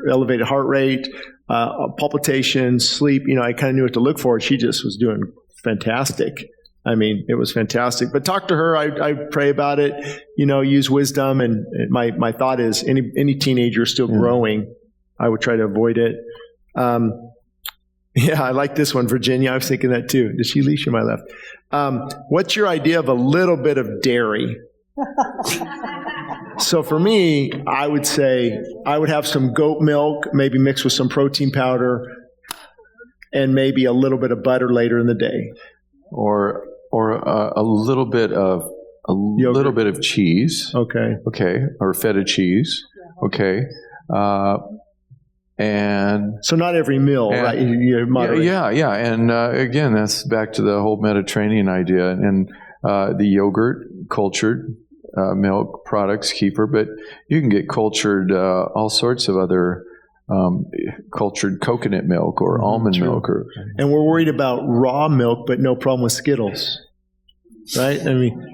elevated heart rate, palpitations, sleep. I kind of knew what to look for. She just was doing fantastic. I mean, it was fantastic. But talk to her. I pray about it, use wisdom. And my thought is any teenager still growing, I would try to avoid it. Yeah, I like this one, Virginia. I was thinking that too. Did she leave? She might have left. What's your idea of a little bit of dairy? So for me, I would say I would have some goat milk, maybe mixed with some protein powder, and maybe a little bit of butter later in the day. Or a little bit of little bit of cheese. Okay. Or feta cheese. Okay. And so not every meal, right? Yeah. And again, that's back to the whole Mediterranean idea. And the yogurt, cultured, milk products, kefir, but you can get cultured all sorts of other cultured coconut milk or almond milk. And we're worried about raw milk, but no problem with Skittles, right? I mean,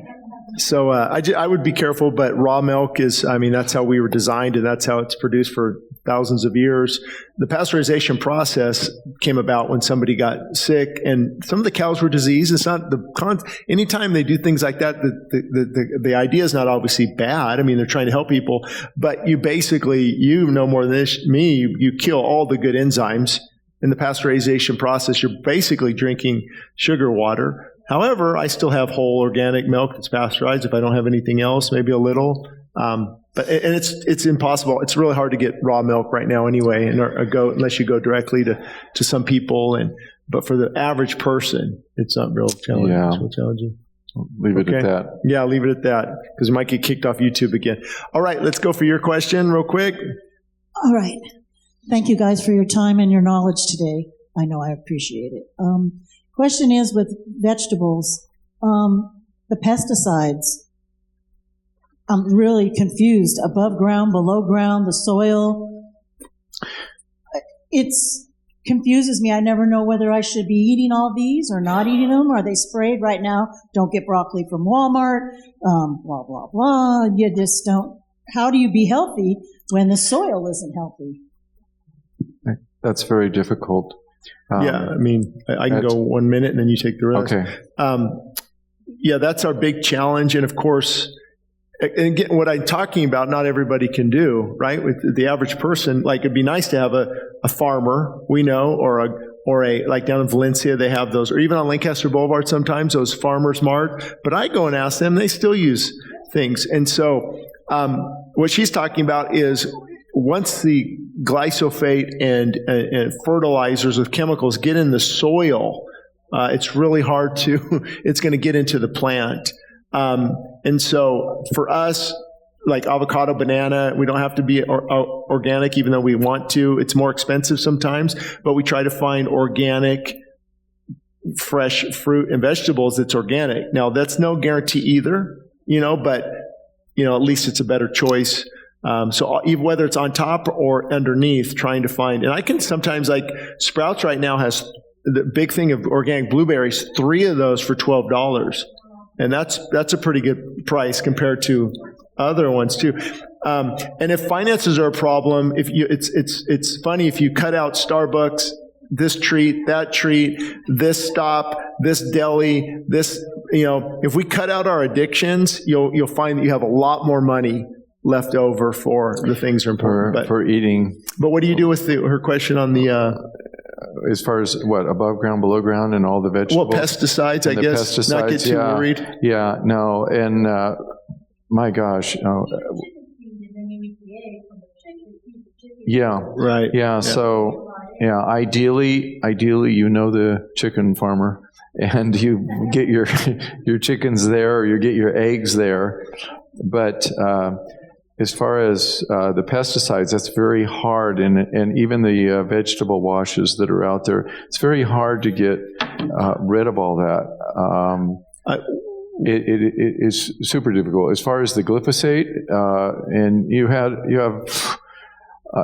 so I would be careful, but raw milk is, I mean, that's how we were designed, and that's how it's produced for thousands of years. The pasteurization process came about when somebody got sick, and some of the cows were diseased. It's not anytime they do things like that, the idea is not obviously bad. I mean, they're trying to help people, but you basically, you know more than me, you kill all the good enzymes in the pasteurization process. You're basically drinking sugar water. However, I still have whole organic milk that's pasteurized if I don't have anything else, maybe a little. But it's impossible. It's really hard to get raw milk right now anyway, and unless you go directly to some people. But for the average person, it's not real challenging. Yeah. It's real challenging. Leave it at that. Yeah, leave it at that, because we might get kicked off YouTube again. All right, let's go for your question real quick. All right. Thank you guys for your time and your knowledge today. I know I appreciate it. Question is, with vegetables, the pesticides, I'm really confused. Above ground, below ground, the soil. It confuses me. I never know whether I should be eating all these or not eating them. Are they sprayed right now? Don't get broccoli from Walmart. Blah, blah, blah. You just don't. How do you be healthy when the soil isn't healthy? That's very difficult. Yeah, I mean, I can go 1 minute and then you take the rest. Okay. Yeah, that's our big challenge. And of course, and again, what I'm talking about, not everybody can do, right? With the average person, like it'd be nice to have a farmer, we know, or a like down in Valencia, they have those, or even on Lancaster Boulevard sometimes, those farmers mart. But I go and ask them, they still use things. And so what she's talking about is once the glyphosate and fertilizers with chemicals get in the soil, it's really hard it's going to get into the plant. And so for us, like avocado, banana, we don't have to be organic, even though we want to. It's more expensive sometimes, but we try to find organic, fresh fruit and vegetables that's organic. Now, that's no guarantee either, but, at least it's a better choice. So even whether it's on top or underneath, trying to find, and I can sometimes, like Sprouts right now has the big thing of organic blueberries, 3 of those for $12. And that's a pretty good price compared to other ones too. And if finances are a problem, it's funny if you cut out Starbucks, this treat, that treat, this stop, this deli, this, if we cut out our addictions, you'll find that you have a lot more money left over for the things that are important. For eating. But what do you do with her question on the... as far as what, above ground, below ground, and all the vegetables? Well, pesticides, I guess. Pesticides, not get too worried. Yeah, no, and my gosh. Yeah. Right. Yeah, so, ideally, the chicken farmer, and you get your chickens there, or you get your eggs there. But as far as the pesticides, that's very hard, and even the vegetable washes that are out there, it's very hard to get rid of all that. It is super difficult. As far as the glyphosate, and you have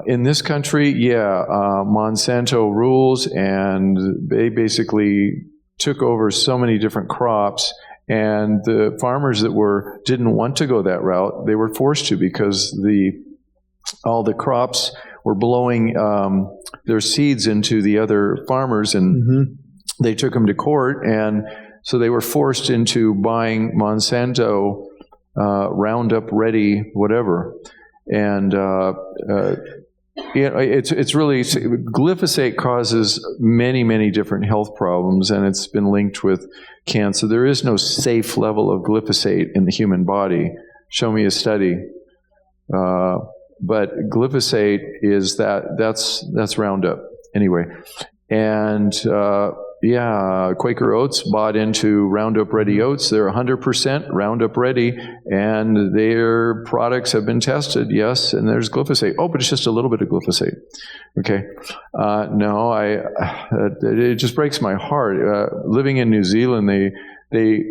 in this country, Monsanto rules, and they basically took over so many different crops. And the farmers that didn't want to go that route, they were forced to, because all the crops were blowing their seeds into the other farmers, and they took them to court, and so they were forced into buying Monsanto Roundup Ready whatever, and it's really, glyphosate causes many, many different health problems, and it's been linked with cancer. There is no safe level of glyphosate in the human body. Show me a study. But glyphosate is that's Roundup anyway. And Quaker Oats bought into Roundup Ready oats. They're 100% Roundup Ready, and their products have been tested, yes, and there's glyphosate. Oh, but it's just a little bit of glyphosate. Okay. No, it just breaks my heart. Living in New Zealand, they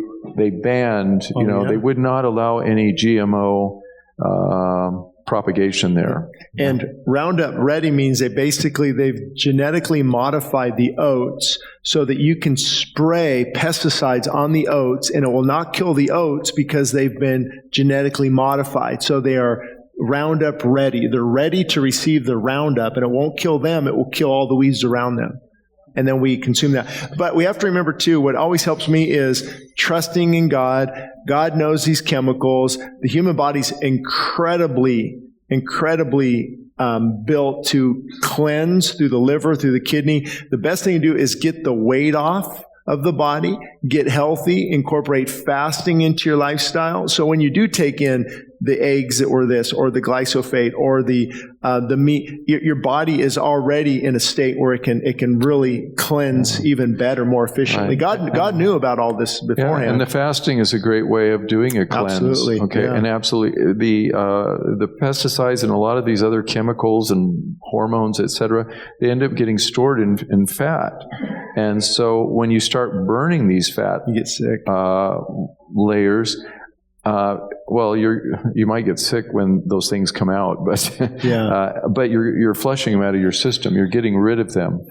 banned, they would not allow any GMO propagation there. And Roundup Ready means they've genetically modified the oats so that you can spray pesticides on the oats and it will not kill the oats because they've been genetically modified. So they are Roundup Ready. They're ready to receive the Roundup, and it won't kill them. It will kill all the weeds around them. And then we consume that. But we have to remember, too, what always helps me is trusting in God. God knows these chemicals. The human body's incredibly built to cleanse through the liver, through the kidney. The best thing to do is get the weight off of the body, get healthy, incorporate fasting into your lifestyle. So when you do take in the eggs or this, or the glyphosate, or the meat, your body is already in a state where it can really cleanse even better, more efficiently. Right. God knew about all this beforehand. Yeah, and the fasting is a great way of doing a cleanse. Absolutely. Okay, Yeah. and absolutely the pesticides and a lot of these other chemicals and hormones, etc., they end up getting stored in fat, and so when you start burning these fat, You get sick. layers. Well, you might get sick when those things come out, but but you're flushing them out of your system. You're getting rid of them.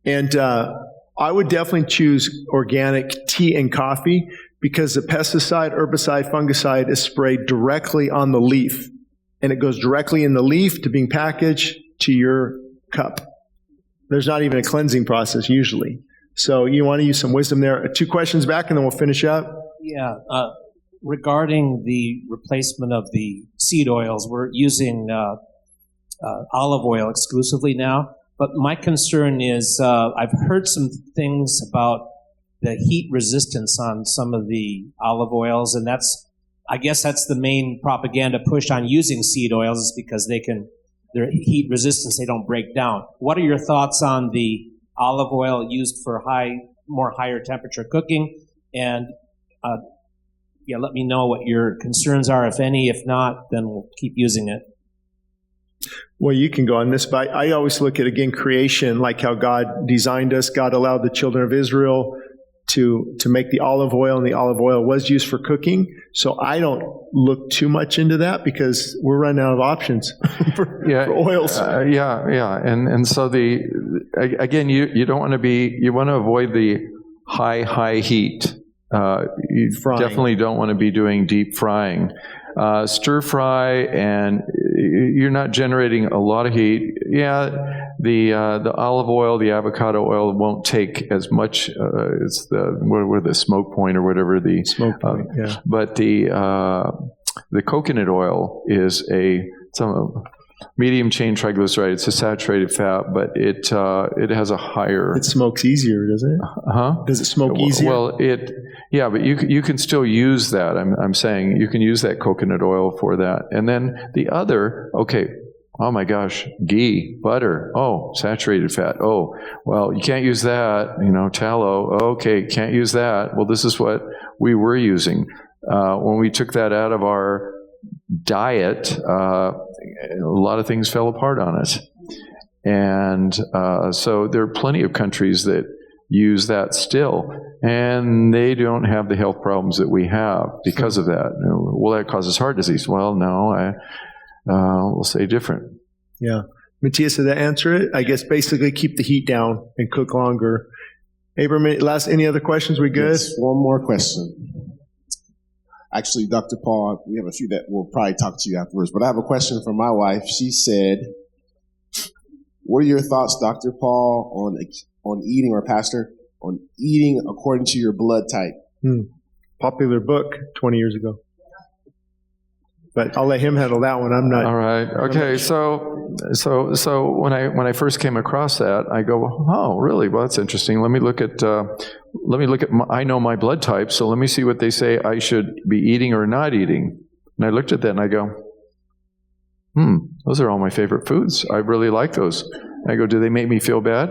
And I would definitely choose organic tea and coffee because the pesticide, herbicide, fungicide is sprayed directly on the leaf, and it goes directly in the leaf to being packaged to your cup. There's not even a cleansing process usually. So you want to use some wisdom there. 2 questions back, and then we'll finish up. Yeah, regarding the replacement of the seed oils, we're using olive oil exclusively now. But my concern is I've heard some things about the heat resistance on some of the olive oils, and I guess that's the main propaganda push on using seed oils is because they're heat resistance, they don't break down. What are your thoughts on the olive oil used for higher temperature cooking? And let me know what your concerns are, if any. If not, then we'll keep using it. Well, you can go on this, but I always look at, again, creation, like how God designed us. God allowed the children of Israel to make the olive oil, and the olive oil was used for cooking. So I don't look too much into that because we're running out of options for oils. And so again, you don't want to you want to avoid the high heat. You Frying. Definitely don't want to be doing deep frying. Stir fry, and you're not generating a lot of heat. Yeah, the olive oil, the avocado oil won't take as much. It's the smoke point or whatever the Smoke point, yeah. But the coconut oil is some medium chain triglyceride. It's a saturated fat, but it has a higher. It smokes easier, does it? Huh? Does it smoke easier? Well, yeah, but you can still use that. I'm saying you can use that coconut oil for that. And then the other, oh my gosh, ghee, butter, saturated fat. Oh, well, you can't use that. Tallow. Okay, can't use that. Well, this is what we were using. When we took that out of our diet, a lot of things fell apart on us. And so there are plenty of countries that use that still, and they don't have the health problems that we have because of that. Will that causes heart disease? Well, no, we'll say different. Yeah. Matthias, did that answer it? I guess basically keep the heat down and cook longer. Abram, any other questions? We good? Yes, one more question. Actually, Dr. Paul, we have a few that we'll probably talk to you afterwards, but I have a question from my wife. She said, what are your thoughts, Dr. Paul, on eating, or Pastor, on eating according to your blood type? Popular book 20 years ago. But I'll let him handle that one. I'm not. All right. Okay. So when I first came across that, I go, oh, really? Well, that's interesting. Let me look at. I know my blood type, so let me see what they say I should be eating or not eating. And I looked at that and I go, those are all my favorite foods. I really like those. I go, do they make me feel bad?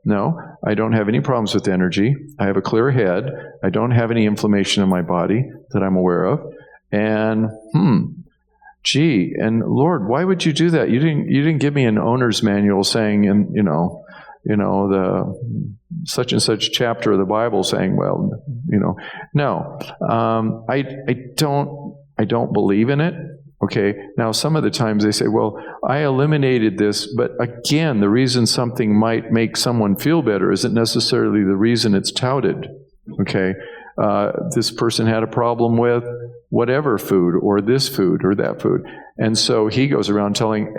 No, I don't have any problems with energy. I have a clear head. I don't have any inflammation in my body that I'm aware of. And gee, and Lord, why would you do that? You didn't give me an owner's manual saying, the such and such chapter of the Bible saying, well, no. I don't believe in it. Okay, now some of the times they say, well, I eliminated this, but again, the reason something might make someone feel better isn't necessarily the reason it's touted. Okay, this person had a problem with whatever food, or this food, or that food. And so he goes around telling,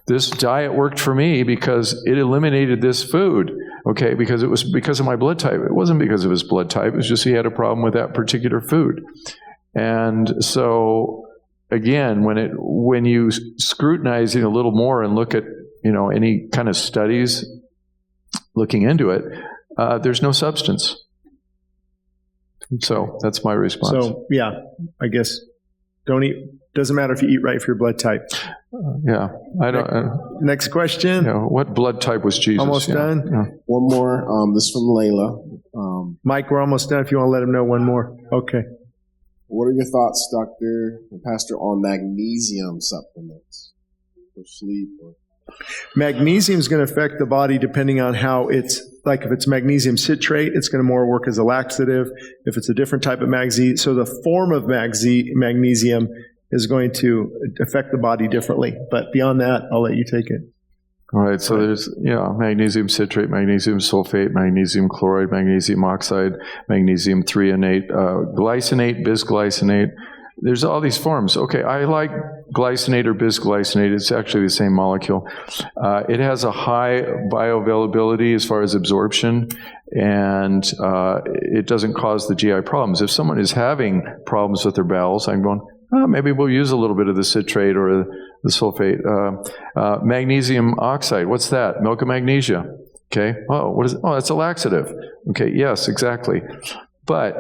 this diet worked for me because it eliminated this food. Okay, because it was because of my blood type. It wasn't because of his blood type, it was just he had a problem with that particular food. And so, again, when you scrutinize it a little more and look at any kind of studies looking into it, there's no substance. So that's my response. So yeah, I guess don't eat. Doesn't matter if you eat right for your blood type. Yeah, I don't. Next question. What blood type was Jesus? Almost done. Yeah. One more. This is from Layla. Mike, we're almost done. If you want to let him know one more. Okay. What are your thoughts, Dr. and Pastor, on magnesium supplements for sleep? Magnesium is going to affect the body depending on how it's, like if it's magnesium citrate, it's going to more work as a laxative. If it's a different type of magnesium, so the form of magnesium is going to affect the body differently. But beyond that, I'll let you take it. All right, so there's magnesium citrate, magnesium sulfate, magnesium chloride, magnesium oxide, magnesium threonate, glycinate, bisglycinate. There's all these forms. Okay, I like glycinate or bisglycinate. It's actually the same molecule. It has a high bioavailability as far as absorption, and it doesn't cause the GI problems. If someone is having problems with their bowels, I'm going, maybe we'll use a little bit of the citrate or the sulfate. Magnesium oxide, what's that? Milk of magnesia. Okay. Oh, what is it? Oh, it's a laxative. Okay, yes, exactly. But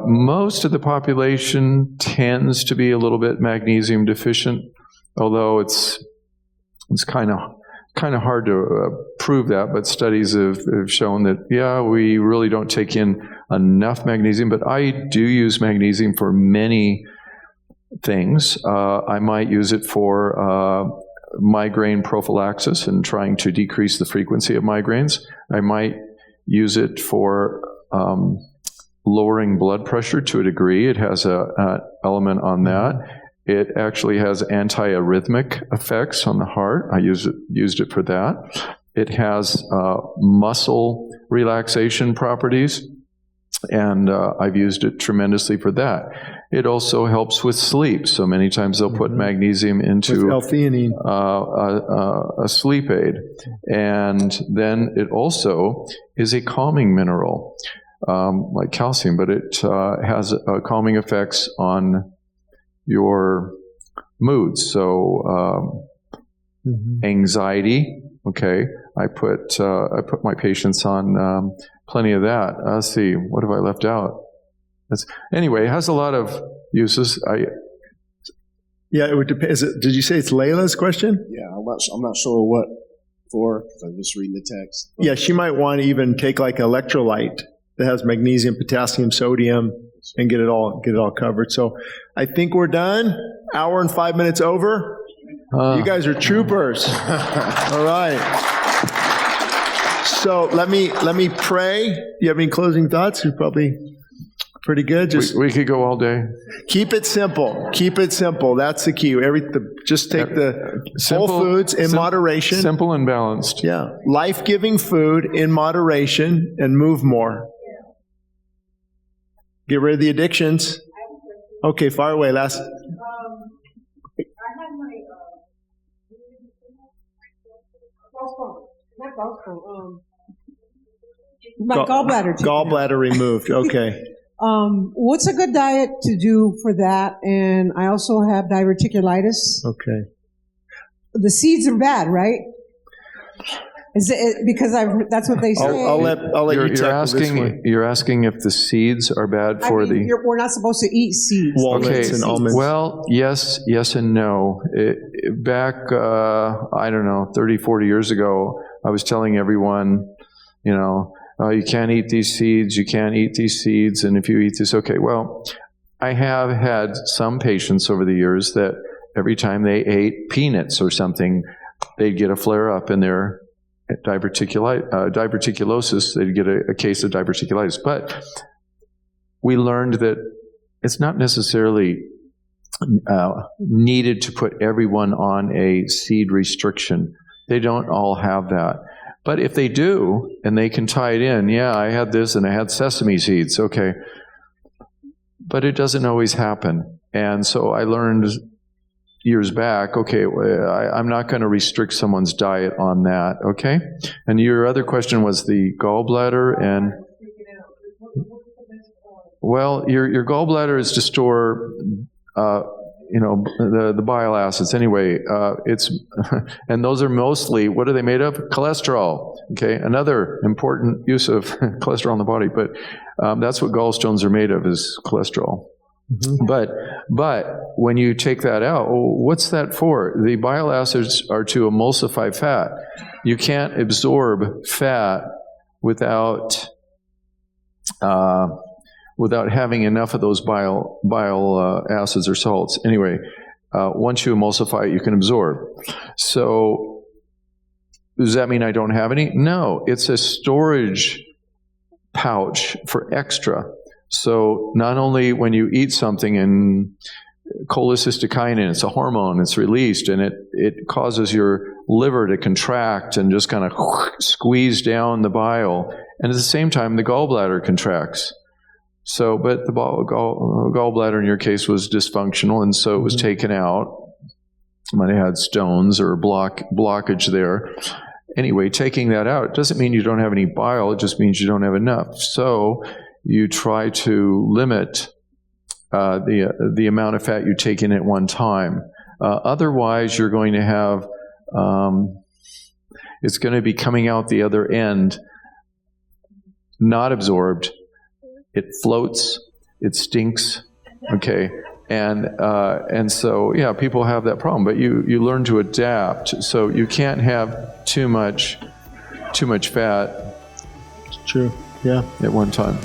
most of the population tends to be a little bit magnesium deficient, although it's kind of hard to prove that. But studies have shown that, we really don't take in enough magnesium. But I do use magnesium for many things. I might use it for migraine prophylaxis and trying to decrease the frequency of migraines. I might use it for lowering blood pressure to a degree. It has an element on that. It actually has antiarrhythmic effects on the heart. I used it for that. It has muscle relaxation properties, and I've used it tremendously for that. It also helps with sleep. So many times they'll put magnesium into L-theanine, a sleep aid. And then it also is a calming mineral, like calcium, but it has calming effects on your moods. So anxiety, okay. I put my patients on plenty of that. Let's see, what have I left out? Anyway, it has a lot of uses. It would depend. Did you say it's Layla's question? Yeah, I'm not sure what for. I'm just reading the text. Yeah, she might want to even take like electrolyte that has magnesium, potassium, sodium, and get it all covered. So I think we're done. Hour and 5 minutes over. You guys are troopers. All right. So let me pray. Do you have any closing thoughts? You're probably pretty good. We could go all day. Keep it simple. Keep it simple. That's the key. Just take the whole foods in moderation. Simple and balanced. Yeah. Life-giving food in moderation and move more. Get rid of the addictions. Okay, fire away. Last. I had my gallbladder. Gallbladder removed. Okay. What's a good diet to do for that? And I also have diverticulitis. Okay. The seeds are bad, right? Is it because that's what they say? I'll let you tackle this one. You're asking if the seeds are bad for we're not supposed to eat seeds. Walnuts and almonds. Well, yes and no. Back, 30, 40 years ago, I was telling everyone, you can't eat these seeds, you can't eat these seeds, and if you eat this, okay. Well, I have had some patients over the years that every time they ate peanuts or something, they'd get a flare-up in their diverticulosis, they'd get a case of diverticulitis. But we learned that it's not necessarily needed to put everyone on a seed restriction. They don't all have that. But if they do, and they can tie it in, yeah, I had this and I had sesame seeds, okay. But it doesn't always happen. And so I learned years back, okay, I'm not going to restrict someone's diet on that, okay? And your other question was the gallbladder, and well, your gallbladder is to store, the bile acids. Anyway, it's and those are mostly, what are they made of? Cholesterol. Okay, another important use of cholesterol in the body, but that's what gallstones are made of, is cholesterol. Mm-hmm. But when you take that out, what's that for? The bile acids are to emulsify fat. You can't absorb fat without having enough of those bile acids or salts. Anyway, once you emulsify it, you can absorb. So does that mean I don't have any? No, it's a storage pouch for extra. So not only when you eat something, and cholecystokinin, it's a hormone, it's released, and it causes your liver to contract and just kind of squeeze down the bile. And at the same time, the gallbladder contracts. So, but the gallbladder in your case was dysfunctional, and so it was taken out. Might have had stones or blockage there. Anyway, taking that out doesn't mean you don't have any bile. It just means you don't have enough. So you try to limit the amount of fat you take in at one time. Otherwise, you're going to have it's going to be coming out the other end, not absorbed. It floats. It stinks. Okay. And so, yeah, people have that problem, but you learn to adapt. So you can't have too much fat. True. Yeah. At one time.